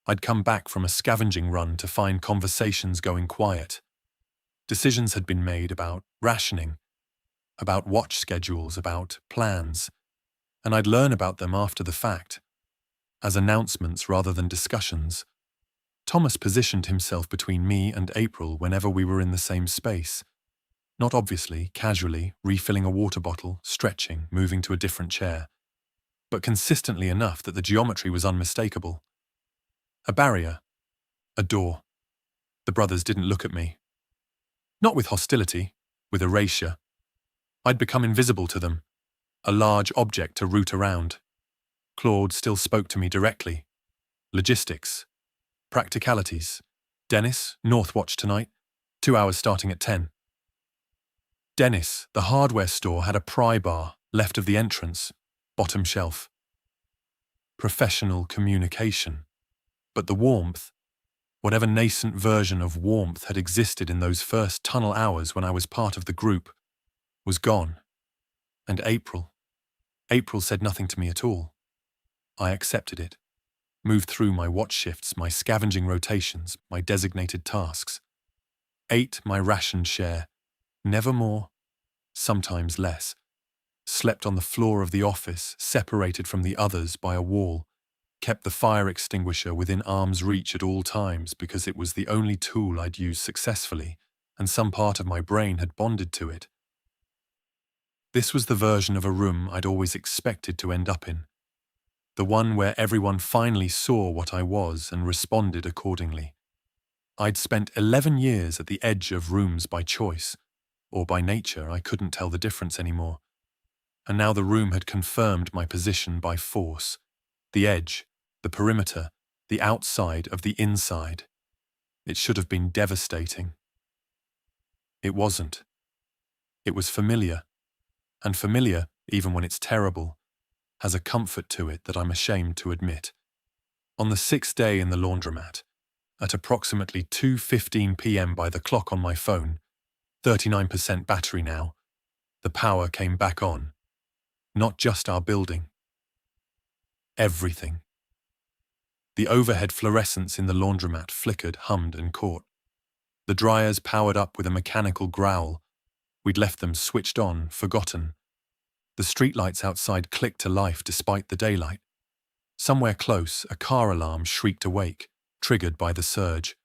I'd come back from a scavenging run to find conversations going quiet. Decisions had been made about rationing, about watch schedules, about plans, and I'd learn about them after the fact, as announcements rather than discussions. Thomas positioned himself between me and April whenever we were in the same space. Not obviously, casually, refilling a water bottle, stretching, moving to a different chair, but consistently enough that the geometry was unmistakable. A barrier. A door. The brothers didn't look at me. Not with hostility, with erasure. I'd become invisible to them, a large object to root around. Claude still spoke to me directly. Logistics. Practicalities. Dennis, North Watch tonight, 2 hours starting at 10. Dennis, the hardware store, had a pry bar, left of the entrance, bottom shelf. Professional communication. But the warmth, whatever nascent version of warmth had existed in those first tunnel hours when I was part of the group, was gone. And April said nothing to me at all. I accepted it, moved through my watch shifts, my scavenging rotations, my designated tasks. Ate my ration share, never more, sometimes less, slept on the floor of the office, separated from the others by a wall, kept the fire extinguisher within arm's reach at all times because it was the only tool I'd used successfully, and some part of my brain had bonded to it. This was the version of a room I'd always expected to end up in, the one where everyone finally saw what I was and responded accordingly. I'd spent 11 years at the edge of rooms by choice, or by nature, I couldn't tell the difference anymore. And now the room had confirmed my position by force. The edge, the perimeter, the outside of the inside. It should have been devastating. It wasn't. It was familiar. And familiar, even when it's terrible, has a comfort to it that I'm ashamed to admit. On the 6th day in the laundromat, at approximately 2:15 p.m. by the clock on my phone, 39% battery now, the power came back on. Not just our building. Everything. The overhead fluorescents in the laundromat flickered, hummed and caught. The dryers powered up with a mechanical growl. We'd left them switched on, forgotten. The streetlights outside clicked to life despite the daylight. Somewhere close, a car alarm shrieked awake, triggered by the surge.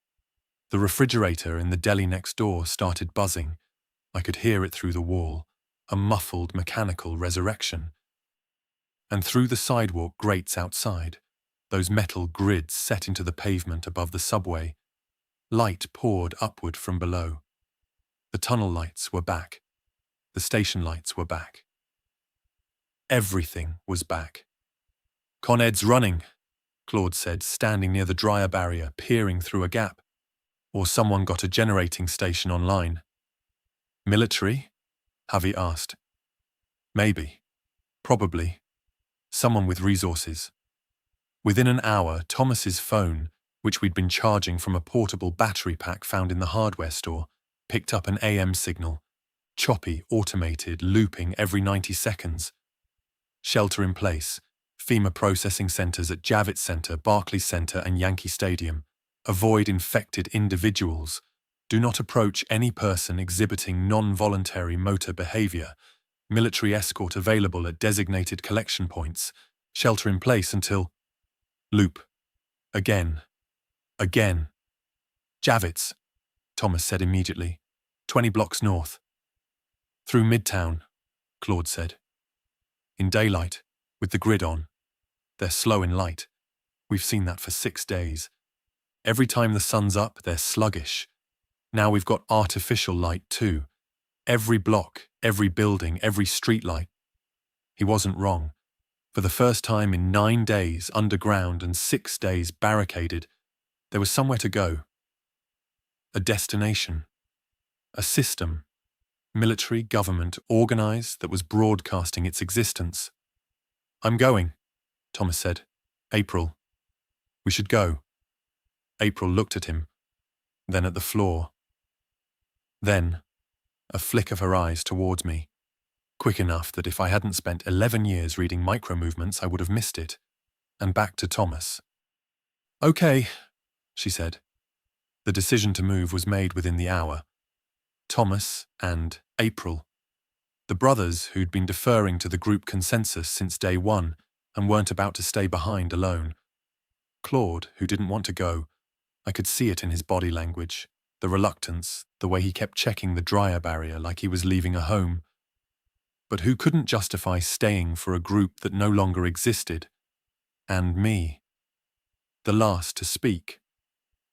The refrigerator in the deli next door started buzzing. I could hear it through the wall, a muffled mechanical resurrection. And through the sidewalk grates outside, those metal grids set into the pavement above the subway, light poured upward from below. The tunnel lights were back. The station lights were back. Everything was back. "Con Ed's running," Claude said, standing near the dryer barrier, peering through a gap. "Or someone got a generating station online." "Military?" Javi asked. "Maybe. Probably. Someone with resources." Within an hour, Thomas's phone, which we'd been charging from a portable battery pack found in the hardware store, picked up an AM signal. Choppy, automated, looping every 90 seconds. Shelter in place. FEMA processing centers at Javits Center, Barclays Center and Yankee Stadium. Avoid infected individuals. Do not approach any person exhibiting non-voluntary motor behavior. Military escort available at designated collection points. Shelter in place until... Loop. Again. Again. "Javits," Thomas said immediately. 20 blocks north. "Through Midtown," Claude said. "In daylight, with the grid on. They're slow in light. We've seen that for 6 days. Every time the sun's up, they're sluggish. Now we've got artificial light too. Every block, every building, every street light." He wasn't wrong. For the first time in 9 days underground and 6 days barricaded, there was somewhere to go. A destination. A system. Military, government, organized, that was broadcasting its existence. "I'm going," Thomas said. "April. We should go." April looked at him, then at the floor. Then, a flick of her eyes towards me, quick enough that if I hadn't spent 11 years reading micro-movements, I would have missed it, and back to Thomas. "Okay," she said. The decision to move was made within the hour. Thomas and April, the brothers who'd been deferring to the group consensus since day one and weren't about to stay behind alone. Claude, who didn't want to go, I could see it in his body language, the reluctance, the way he kept checking the dryer barrier like he was leaving a home. But who couldn't justify staying for a group that no longer existed? And me. The last to speak.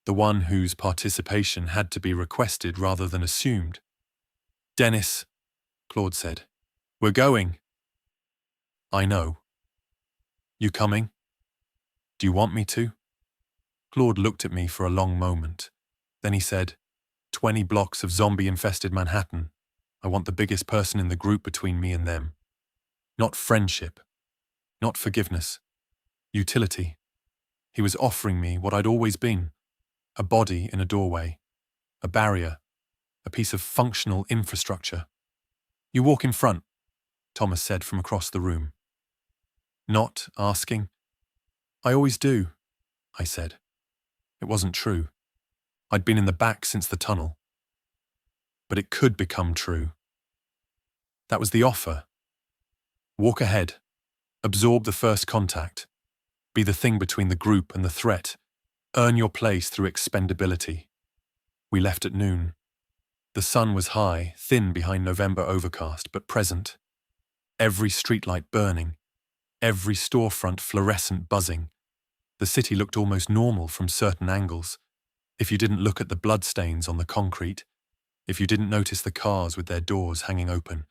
The one whose participation had to be requested rather than assumed. "Dennis," Claude said. "We're going." "I know." "You coming? Do you want me to?" Claude looked at me for a long moment. Then he said, 20 blocks of zombie-infested Manhattan. I want the biggest person in the group between me and them. Not friendship. Not forgiveness. Utility. He was offering me what I'd always been. A body in a doorway. A barrier. A piece of functional infrastructure. "You walk in front," Thomas said from across the room. Not asking. "I always do," I said. It wasn't true. I'd been in the back since the tunnel. But it could become true. That was the offer. Walk ahead. Absorb the first contact. Be the thing between the group and the threat. Earn your place through expendability. We left at noon. The sun was high, thin behind November overcast, but present. Every streetlight burning. Every storefront fluorescent buzzing. The city looked almost normal from certain angles. If you didn't look at the bloodstains on the concrete, if you didn't notice the cars with their doors hanging open,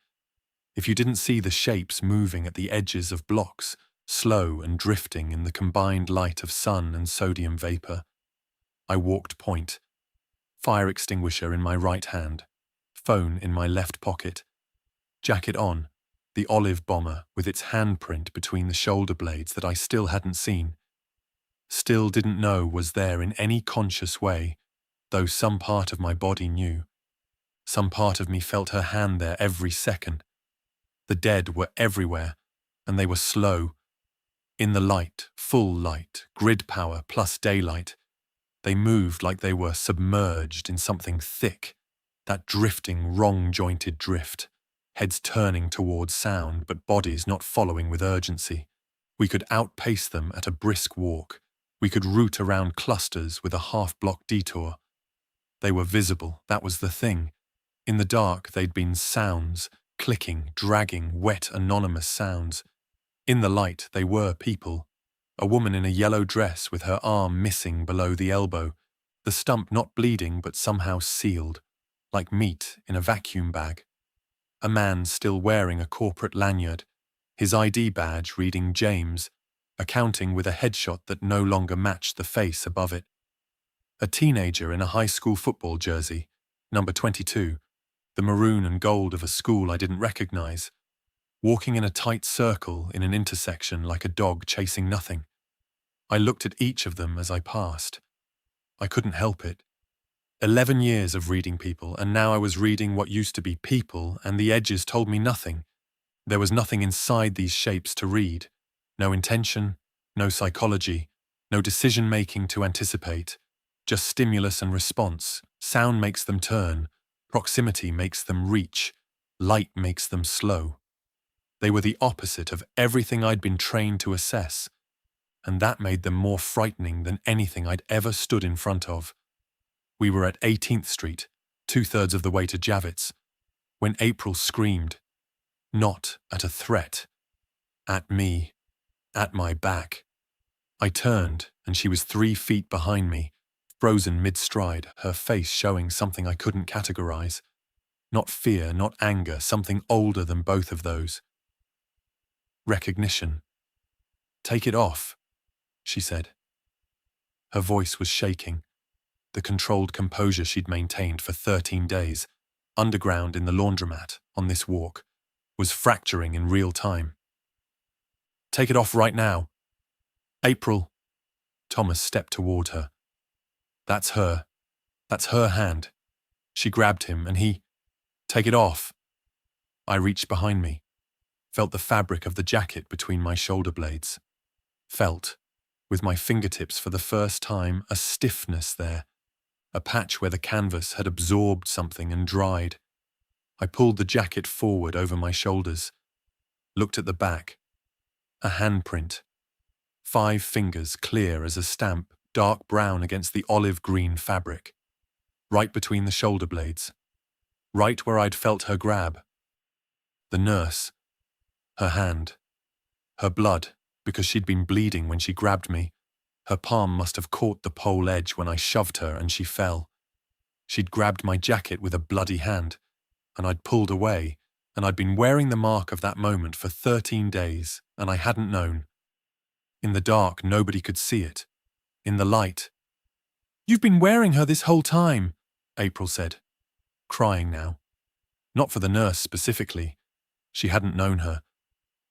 if you didn't see the shapes moving at the edges of blocks, slow and drifting in the combined light of sun and sodium vapor. I walked point, fire extinguisher in my right hand, phone in my left pocket, jacket on, the olive bomber with its handprint between the shoulder blades that I still hadn't seen, still didn't know was there in any conscious way, though some part of my body knew. Some part of me felt her hand there every second. The dead were everywhere, and they were slow. In the light, full light, grid power plus daylight, they moved like they were submerged in something thick, that drifting, wrong-jointed drift, heads turning towards sound but bodies not following with urgency. We could outpace them at a brisk walk. We could route around clusters with a half-block detour. They were visible, that was the thing. In the dark, they'd been sounds, clicking, dragging, wet, anonymous sounds. In the light, they were people. A woman in a yellow dress with her arm missing below the elbow, the stump not bleeding but somehow sealed, like meat in a vacuum bag. A man still wearing a corporate lanyard, his ID badge reading James, accounting with a headshot that no longer matched the face above it. A teenager in a high school football jersey, number 22, the maroon and gold of a school I didn't recognize, walking in a tight circle in an intersection like a dog chasing nothing. I looked at each of them as I passed. I couldn't help it. 11 years of reading people, and now I was reading what used to be people, and the edges told me nothing. There was nothing inside these shapes to read. No intention, no psychology, no decision-making to anticipate. Just stimulus and response. Sound makes them turn. Proximity makes them reach. Light makes them slow. They were the opposite of everything I'd been trained to assess, and that made them more frightening than anything I'd ever stood in front of. We were at 18th Street, 2/3 of the way to Javits, when April screamed. Not at a threat. At me. At my back. I turned, and she was 3 feet behind me, frozen mid-stride, her face showing something I couldn't categorize. Not fear, not anger, something older than both of those. Recognition. "Take it off," she said. Her voice was shaking. The controlled composure she'd maintained for 13 days, underground in the laundromat, on this walk, was fracturing in real time. "Take it off right now." "April." Thomas stepped toward her. That's her. That's her hand. She grabbed him, and he... "Take it off." I reached behind me, felt the fabric of the jacket between my shoulder blades. Felt, with my fingertips for the first time, a stiffness there, a patch where the canvas had absorbed something and dried. I pulled the jacket forward over my shoulders, looked at the back. A handprint. 5 fingers clear as a stamp, dark brown against the olive-green fabric. Right between the shoulder blades. Right where I'd felt her grab. The nurse. Her hand. Her blood, because she'd been bleeding when she grabbed me. Her palm must have caught the pole edge when I shoved her and she fell. She'd grabbed my jacket with a bloody hand, and I'd pulled away, and I'd been wearing the mark of that moment for 13 days, and I hadn't known. In the dark, nobody could see it. In the light. "You've been wearing her this whole time," April said, crying now. Not for the nurse specifically. She hadn't known her,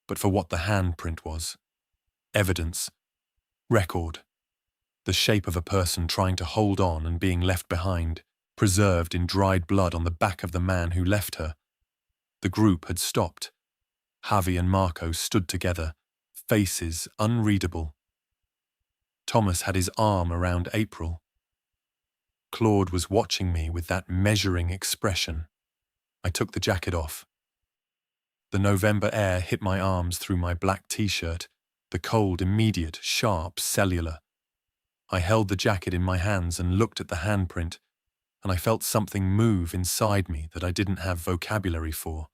but for what the handprint was. Evidence. Record. The shape of a person trying to hold on and being left behind, preserved in dried blood on the back of the man who left her. The group had stopped. Javi and Marco stood together, faces unreadable. Thomas had his arm around April. Claude was watching me with that measuring expression. I took the jacket off. The November air hit my arms through my black t-shirt, the cold, immediate, sharp, cellular. I held the jacket in my hands and looked at the handprint, and I felt something move inside me that I didn't have vocabulary for.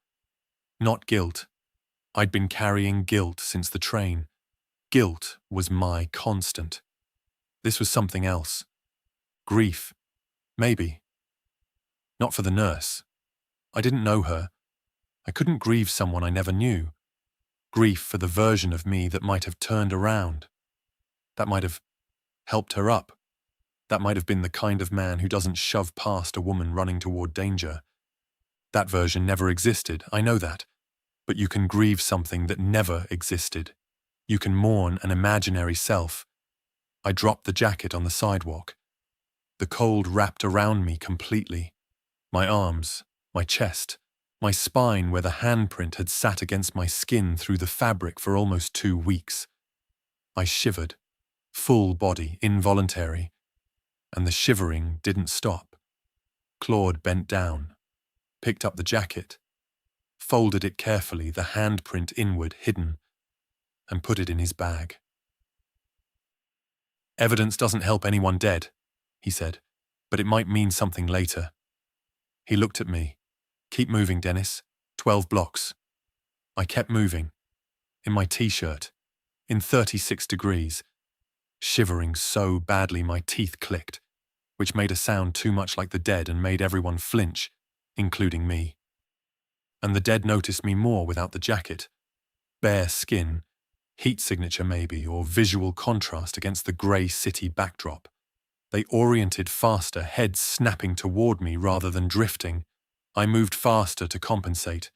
Not guilt. I'd been carrying guilt since the train. Guilt was my constant. This was something else. Grief. Maybe. Not for the nurse. I didn't know her. I couldn't grieve someone I never knew. Grief for the version of me that might have turned around. That might have helped her up. That might have been the kind of man who doesn't shove past a woman running toward danger. That version never existed, I know that. But you can grieve something that never existed. You can mourn an imaginary self. I dropped the jacket on the sidewalk. The cold wrapped around me completely. My arms, my chest, my spine where the handprint had sat against my skin through the fabric for almost 2 weeks. I shivered, full body, involuntary. And the shivering didn't stop. Claude bent down, picked up the jacket, folded it carefully, the handprint inward, hidden, and put it in his bag. "Evidence doesn't help anyone dead," he said, "but it might mean something later." He looked at me. "Keep moving, Dennis. 12 blocks." I kept moving, in my t-shirt, in 36 degrees, shivering so badly my teeth clicked, which made a sound too much like the dead and made everyone flinch, including me. And the dead noticed me more without the jacket. Bare skin, heat signature maybe, or visual contrast against the grey city backdrop. They oriented faster, heads snapping toward me rather than drifting. I moved faster to compensate.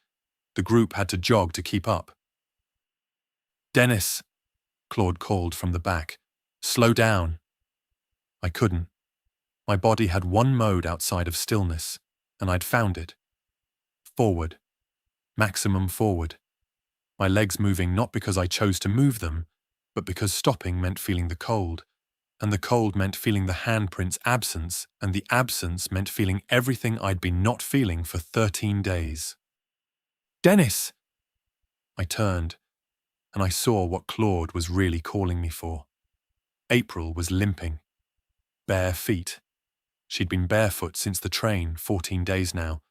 The group had to jog to keep up. "Dennis," Claude called from the back. "Slow down." I couldn't. My body had one mode outside of stillness, and I'd found it. Forward. Maximum forward. My legs moving not because I chose to move them, but because stopping meant feeling the cold, and the cold meant feeling the handprint's absence, and the absence meant feeling everything I'd been not feeling for 13 days. "Dennis!" I turned, and I saw what Claude was really calling me for. April was limping. Bare feet. She'd been barefoot since the train, 14 days now,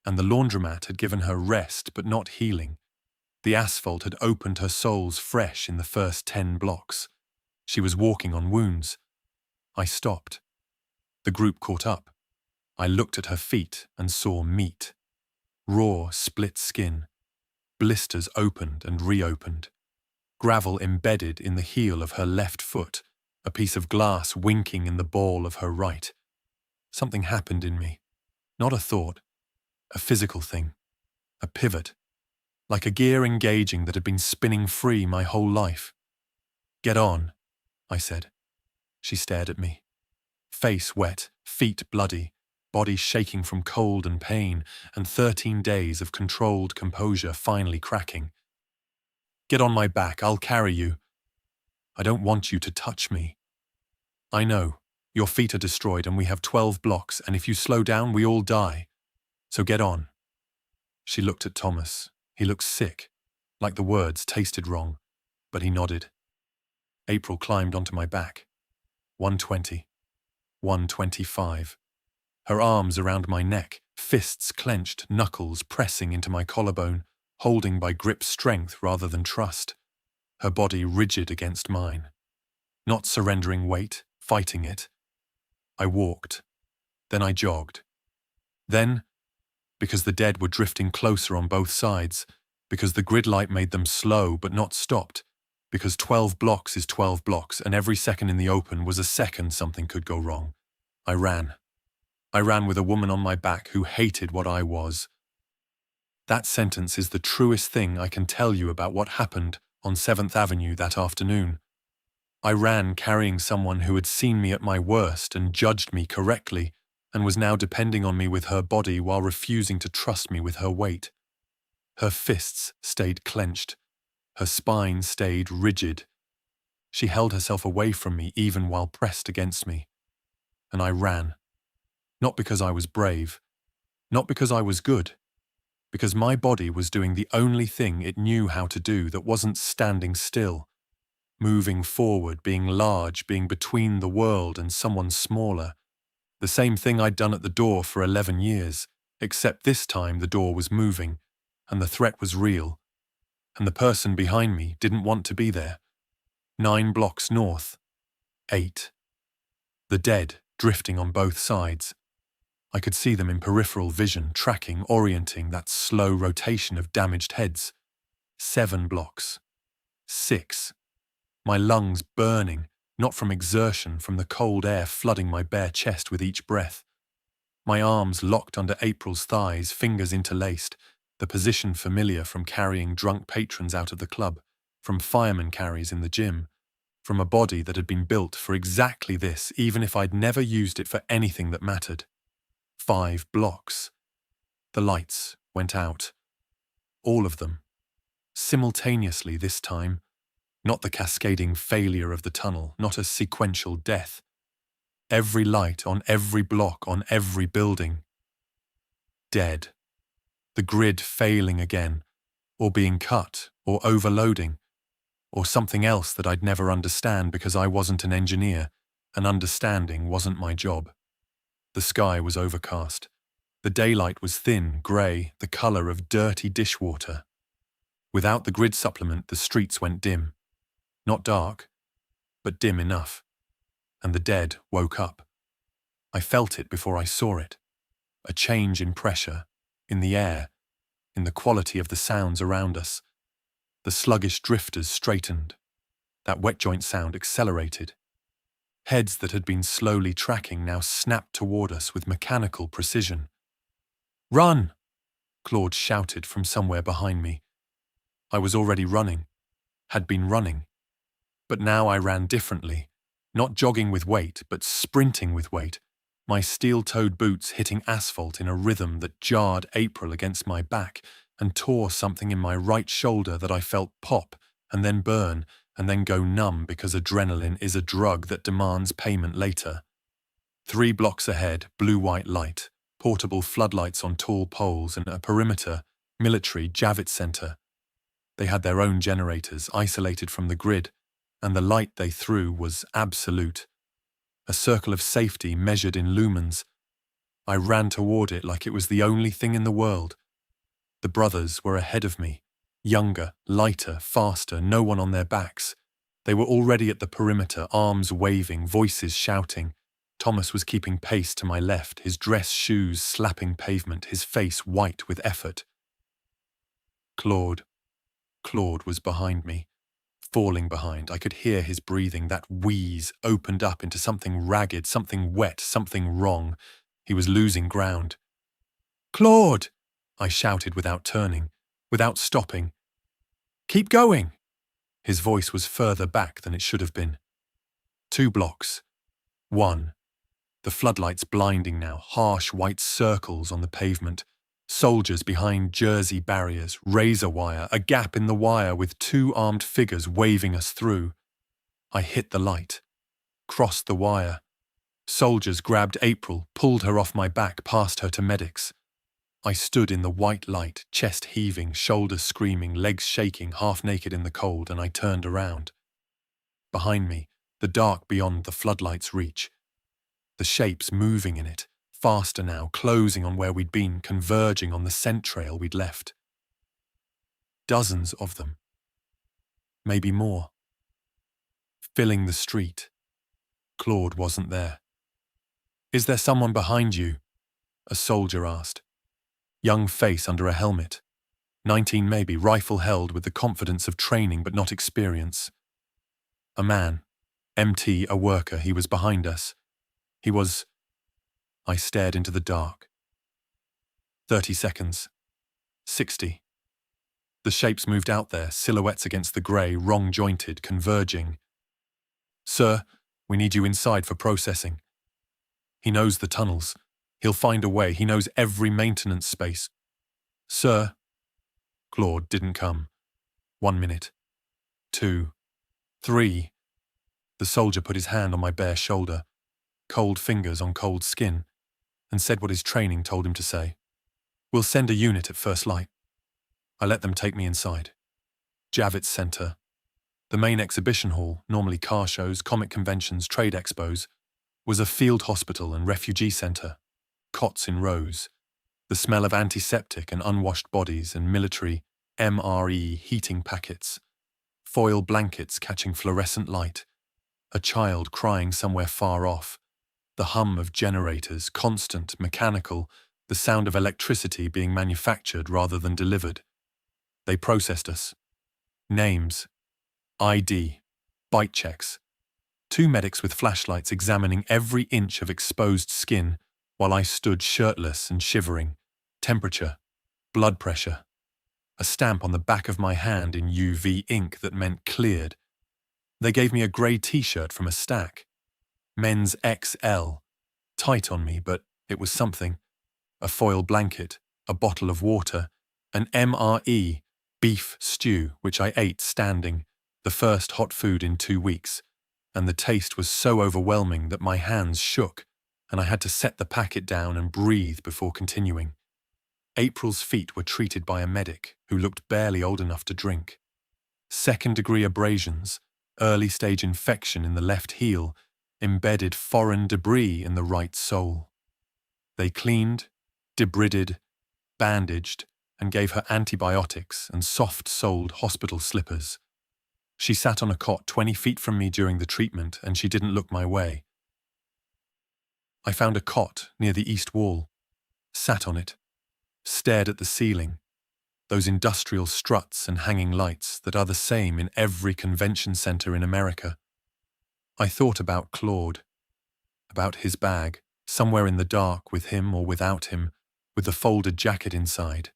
and the laundromat had given her rest but not healing. The asphalt had opened her soles fresh in the first 10 blocks. She was walking on wounds. I stopped. The group caught up. I looked at her feet and saw meat. Raw, split skin. Blisters opened and reopened. Gravel embedded in the heel of her left foot, a piece of glass winking in the ball of her right. Something happened in me. Not a thought. A physical thing. A pivot. Like a gear engaging that had been spinning free my whole life. "Get on," I said. She stared at me. Face wet, feet bloody, body shaking from cold and pain, and 13 days of controlled composure finally cracking. "Get on my back, I'll carry you. I don't want you to touch me. I know. Your feet are destroyed and we have 12 blocks, and if you slow down, we all die. So get on." She looked at Thomas. He looked sick, like the words tasted wrong, but he nodded. April climbed onto my back. 120. 125. Her arms around my neck, fists clenched, knuckles pressing into my collarbone, holding by grip strength rather than trust. Her body rigid against mine. Not surrendering weight, fighting it. I walked. Then I jogged. Then, because the dead were drifting closer on both sides, because the grid light made them slow but not stopped, because 12 blocks is 12 blocks and every second in the open was a second something could go wrong, I ran. I ran with a woman on my back who hated what I was. That sentence is the truest thing I can tell you about what happened on 7th Avenue that afternoon. I ran carrying someone who had seen me at my worst and judged me correctly, and was now depending on me with her body while refusing to trust me with her weight. Her fists stayed clenched. Her spine stayed rigid. She held herself away from me even while pressed against me. And I ran. Not because I was brave. Not because I was good. because my body was doing the only thing it knew how to do that wasn't standing still, moving forward, being large, being between the world and someone smaller. The same thing I'd done at the door for 11 years, except this time the door was moving, and the threat was real, and the person behind me didn't want to be there. 9 blocks north. 8. The dead, drifting on both sides. I could see them in peripheral vision, tracking, orienting that slow rotation of damaged heads. 7 blocks. 6. My lungs burning, not from exertion, from the cold air flooding my bare chest with each breath. My arms locked under April's thighs, fingers interlaced, the position familiar from carrying drunk patrons out of the club, from fireman carries in the gym, from a body that had been built for exactly this, even if I'd never used it for anything that mattered. 5 blocks. The lights went out. All of them. Simultaneously this time. Not the cascading failure of the tunnel, not a sequential death. Every light on every block, on every building. Dead. The grid failing again, or being cut, or overloading, or something else that I'd never understand because I wasn't an engineer, and understanding wasn't my job. The sky was overcast. The daylight was thin, grey, the colour of dirty dishwater. Without the grid supplement, the streets went dim. Not dark, but dim enough. And the dead woke up. I felt it before I saw it. A change in pressure, in the air, in the quality of the sounds around us. The sluggish drifters straightened. That wet joint sound accelerated. Heads that had been slowly tracking now snapped toward us with mechanical precision. "Run!" Claude shouted from somewhere behind me. I was already running, had been running. But now I ran differently, not jogging with weight, but sprinting with weight, my steel-toed boots hitting asphalt in a rhythm that jarred April against my back and tore something in my right shoulder that I felt pop and then burn and then go numb because adrenaline is a drug that demands payment later. 3 blocks ahead, blue-white light, portable floodlights on tall poles and a perimeter, military Javits Center. They had their own generators, isolated from the grid, and the light they threw was absolute. A circle of safety measured in lumens. I ran toward it like it was the only thing in the world. The brothers were ahead of me, younger, lighter, faster, no one on their backs. They were already at the perimeter, arms waving, voices shouting. Thomas was keeping pace to my left, his dress shoes slapping pavement, his face white with effort. Claude was behind me. Falling behind, I could hear his breathing. That wheeze opened up into something ragged, something wet, something wrong. He was losing ground. "Claude!" I shouted without turning, without stopping. "Keep going!" His voice was further back than it should have been. 2 blocks. 1. The floodlights blinding now, harsh white circles on the pavement. Soldiers behind jersey barriers, razor wire, a gap in the wire with 2 armed figures waving us through. I hit the light, crossed the wire. Soldiers grabbed April, pulled her off my back, past her to medics. I stood in the white light, chest heaving, shoulders screaming, legs shaking, half naked in the cold, and I turned around. Behind me, the dark beyond the floodlight's reach. The shapes moving in it. Faster now, closing on where we'd been, converging on the scent trail we'd left. Dozens of them. Maybe more. Filling the street. Claude wasn't there. "Is there someone behind you?" a soldier asked. Young face under a helmet. 19 maybe, rifle held with the confidence of training but not experience. A man. MT, a worker, he was behind us. He was... I stared into the dark. 30 seconds. 60. The shapes moved out there, silhouettes against the grey, wrong-jointed, converging. "Sir, we need you inside for processing." He knows the tunnels. He'll find a way. He knows every maintenance space. "Sir." Claude didn't come. 1 minute. 2. 3. The soldier put his hand on my bare shoulder, cold fingers on cold skin, and said what his training told him to say. "We'll send a unit at first light." I let them take me inside. Javits Center, the main exhibition hall, normally car shows, comic conventions, trade expos, was a field hospital and refugee center, cots in rows, the smell of antiseptic and unwashed bodies and military MRE heating packets, foil blankets catching fluorescent light, a child crying somewhere far off, the hum of generators, constant, mechanical, the sound of electricity being manufactured rather than delivered. They processed us. Names, ID, bite checks. Two medics with flashlights examining every inch of exposed skin while I stood shirtless and shivering. Temperature, blood pressure. A stamp on the back of my hand in UV ink that meant cleared. They gave me a grey t-shirt from a stack. Men's XL. Tight on me, but it was something. A foil blanket, a bottle of water, an MRE, beef stew, which I ate standing, the first hot food in 2 weeks, and the taste was so overwhelming that my hands shook, and I had to set the packet down and breathe before continuing. April's feet were treated by a medic who looked barely old enough to drink. Second-degree abrasions, early-stage infection in the left heel, embedded foreign debris in the right sole. They cleaned, debrided, bandaged, and gave her antibiotics and soft-soled hospital slippers. She sat on a cot 20 feet from me during the treatment, and she didn't look my way. I found a cot near the east wall, sat on it, stared at the ceiling, those industrial struts and hanging lights that are the same in every convention center in America. I thought about Claude, about his bag, somewhere in the dark with him or without him, with the folded jacket inside.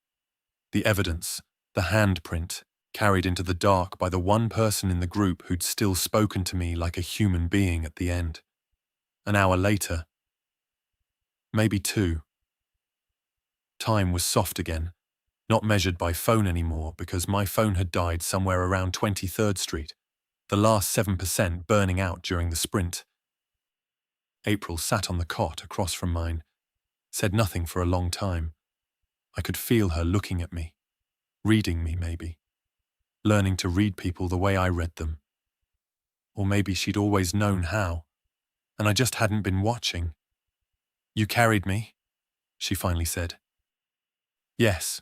The evidence, the handprint, carried into the dark by the one person in the group who'd still spoken to me like a human being at the end. An hour later, maybe 2. Time was soft again, not measured by phone anymore because my phone had died somewhere around 23rd Street, the last 7% burning out during the sprint. April sat on the cot across from mine, said nothing for a long time. I could feel her looking at me, reading me maybe, learning to read people the way I read them. Or maybe she'd always known how, and I just hadn't been watching. "You carried me," she finally said. "Yes."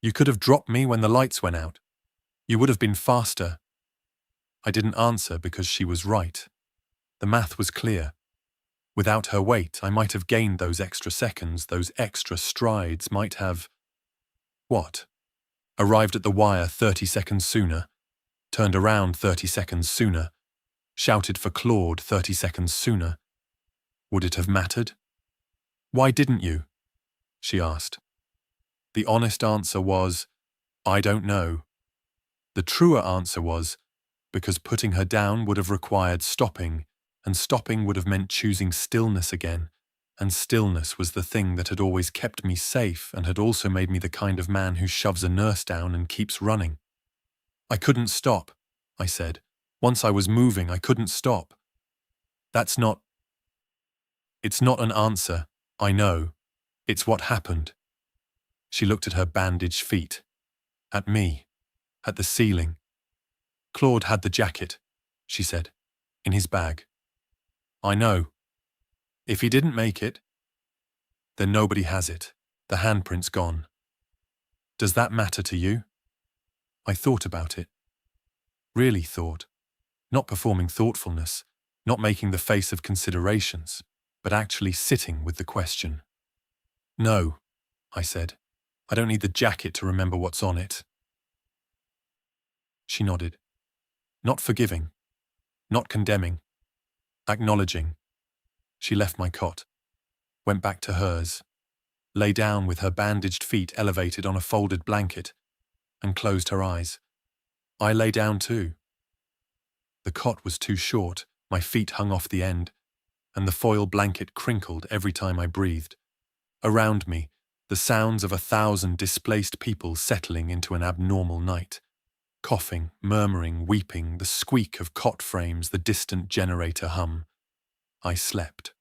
"You could have dropped me when the lights went out. You would have been faster." I didn't answer because she was right. The math was clear. Without her weight, I might have gained those extra seconds, those extra strides, might have… What? Arrived at the wire 30 seconds sooner, turned around 30 seconds sooner, shouted for Claude 30 seconds sooner. Would it have mattered? "Why didn't you?" she asked. The honest answer was, I don't know. The truer answer was, because putting her down would have required stopping, and stopping would have meant choosing stillness again, and stillness was the thing that had always kept me safe and had also made me the kind of man who shoves a nurse down and keeps running. "I couldn't stop," I said. "Once I was moving, I couldn't stop." "That's not… It's not an answer, I know. It's what happened." She looked at her bandaged feet, at me, at the ceiling. "Claude had the jacket," she said, "in his bag." "I know. If he didn't make it, then nobody has it. The handprint's gone. Does that matter to you?" I thought about it. Really thought. Not performing thoughtfulness, not making the face of considerations, but actually sitting with the question. "No," I said. "I don't need the jacket to remember what's on it." She nodded. Not forgiving, not condemning, acknowledging. She left my cot, went back to hers, lay down with her bandaged feet elevated on a folded blanket, and closed her eyes. I lay down too. The cot was too short, my feet hung off the end, and the foil blanket crinkled every time I breathed. Around me, the sounds of 1,000 displaced people settling into an abnormal night. Coughing, murmuring, weeping, the squeak of cot frames, the distant generator hum. I slept.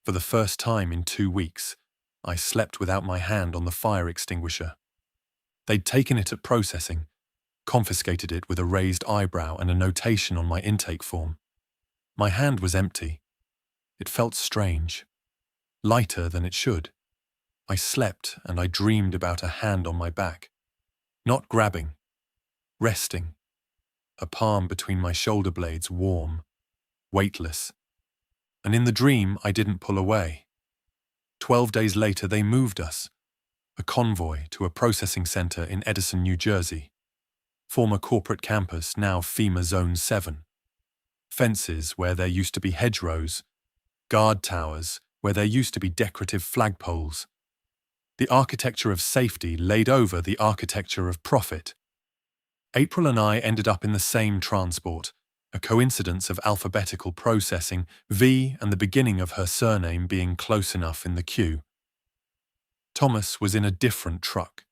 For the first time in 2 weeks, I slept without my hand on the fire extinguisher. They'd taken it at processing, confiscated it with a raised eyebrow and a notation on my intake form. My hand was empty. It felt strange, lighter than it should. I slept and I dreamed about a hand on my back, not grabbing, resting, a palm between my shoulder blades, warm, weightless. And in the dream, I didn't pull away. 12 days later, they moved us, a convoy, to a processing center in Edison, New Jersey. Former corporate campus, now FEMA Zone 7. Fences where there used to be hedgerows, guard towers where there used to be decorative flagpoles. The architecture of safety laid over the architecture of profit. April and I ended up in the same transport, a coincidence of alphabetical processing, V and the beginning of her surname being close enough in the queue. Thomas was in a different truck.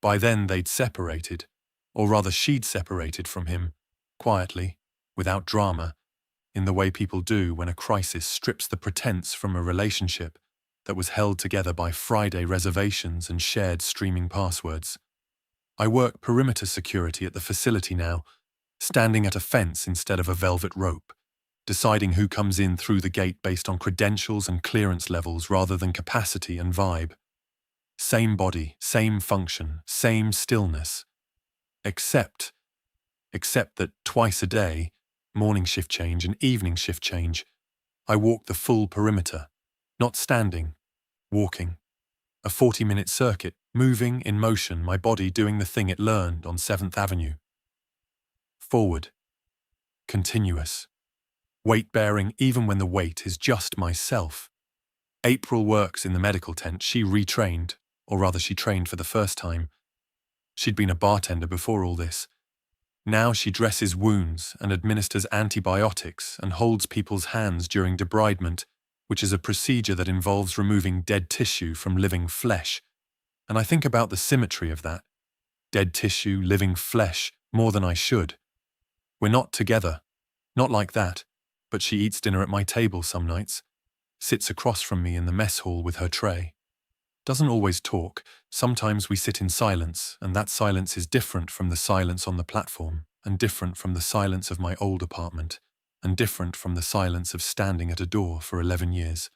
By then they'd separated, or rather she'd separated from him, quietly, without drama, in the way people do when a crisis strips the pretense from a relationship that was held together by Friday reservations and shared streaming passwords. I work perimeter security at the facility now, standing at a fence instead of a velvet rope, deciding who comes in through the gate based on credentials and clearance levels rather than capacity and vibe. Same body, same function, same stillness. Except that twice a day, morning shift change and evening shift change, I walk the full perimeter, not standing, walking. A 40-minute circuit, moving in motion, my body doing the thing it learned on 7th Avenue. Forward. Continuous. Weight-bearing even when the weight is just myself. April works in the medical tent. She retrained, or rather she trained for the first time. She'd been a bartender before all this. Now she dresses wounds and administers antibiotics and holds people's hands during debridement, which is a procedure that involves removing dead tissue from living flesh. And I think about the symmetry of that. Dead tissue, living flesh, more than I should. We're not together. Not like that. But she eats dinner at my table some nights. Sits across from me in the mess hall with her tray. Doesn't always talk. Sometimes we sit in silence, and that silence is different from the silence on the platform, and different from the silence of my old apartment, and different from the silence of standing at a door for 11 years.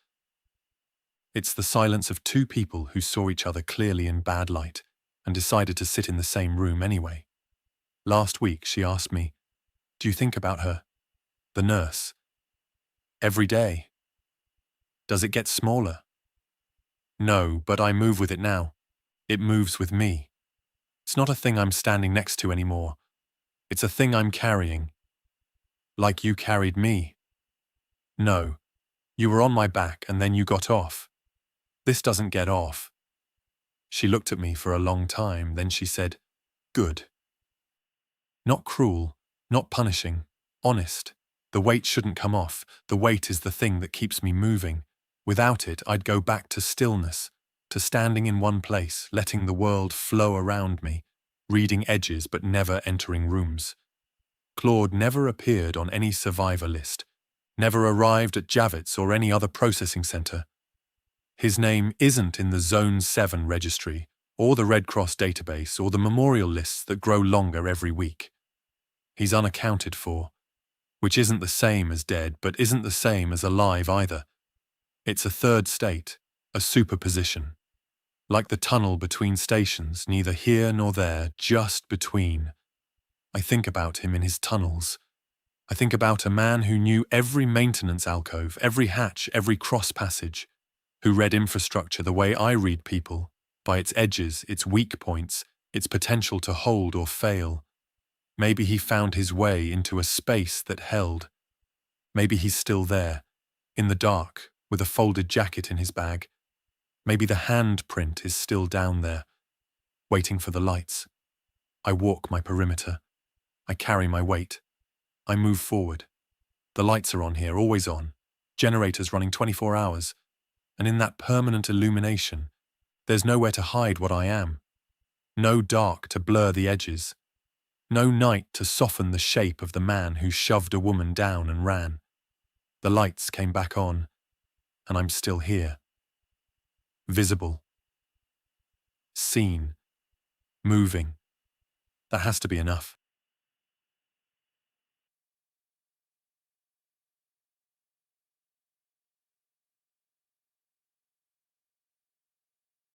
It's the silence of two people who saw each other clearly in bad light and decided to sit in the same room anyway. Last week she asked me, "Do you think about her, the nurse, every day? Does it get smaller?" No, but I move with it now. It moves with me. It's not a thing I'm standing next to anymore. It's a thing I'm carrying. Like you carried me. No, you were on my back and then you got off. This doesn't get off. She looked at me for a long time, then she said, "Good." Not cruel, not punishing, honest. The weight shouldn't come off. The weight is the thing that keeps me moving. Without it, I'd go back to stillness, to standing in one place, letting the world flow around me, reading edges but never entering rooms. Claude never appeared on any survivor list, never arrived at Javits or any other processing center. His name isn't in the Zone 7 registry, or the Red Cross database, or the memorial lists that grow longer every week. He's unaccounted for, which isn't the same as dead, but isn't the same as alive either. It's a third state, a superposition. Like the tunnel between stations, neither here nor there, just between. I think about him in his tunnels. I think about a man who knew every maintenance alcove, every hatch, every cross passage, who read infrastructure the way I read people, by its edges, its weak points, its potential to hold or fail. Maybe he found his way into a space that held. Maybe he's still there, in the dark, with a folded jacket in his bag. Maybe the handprint is still down there, waiting for the lights. I walk my perimeter. I carry my weight. I move forward. The lights are on here, always on. Generators running 24 hours. And in that permanent illumination, there's nowhere to hide what I am. No dark to blur the edges. No night to soften the shape of the man who shoved a woman down and ran. The lights came back on, and I'm still here. Visible. Seen. moving. That has to be enough.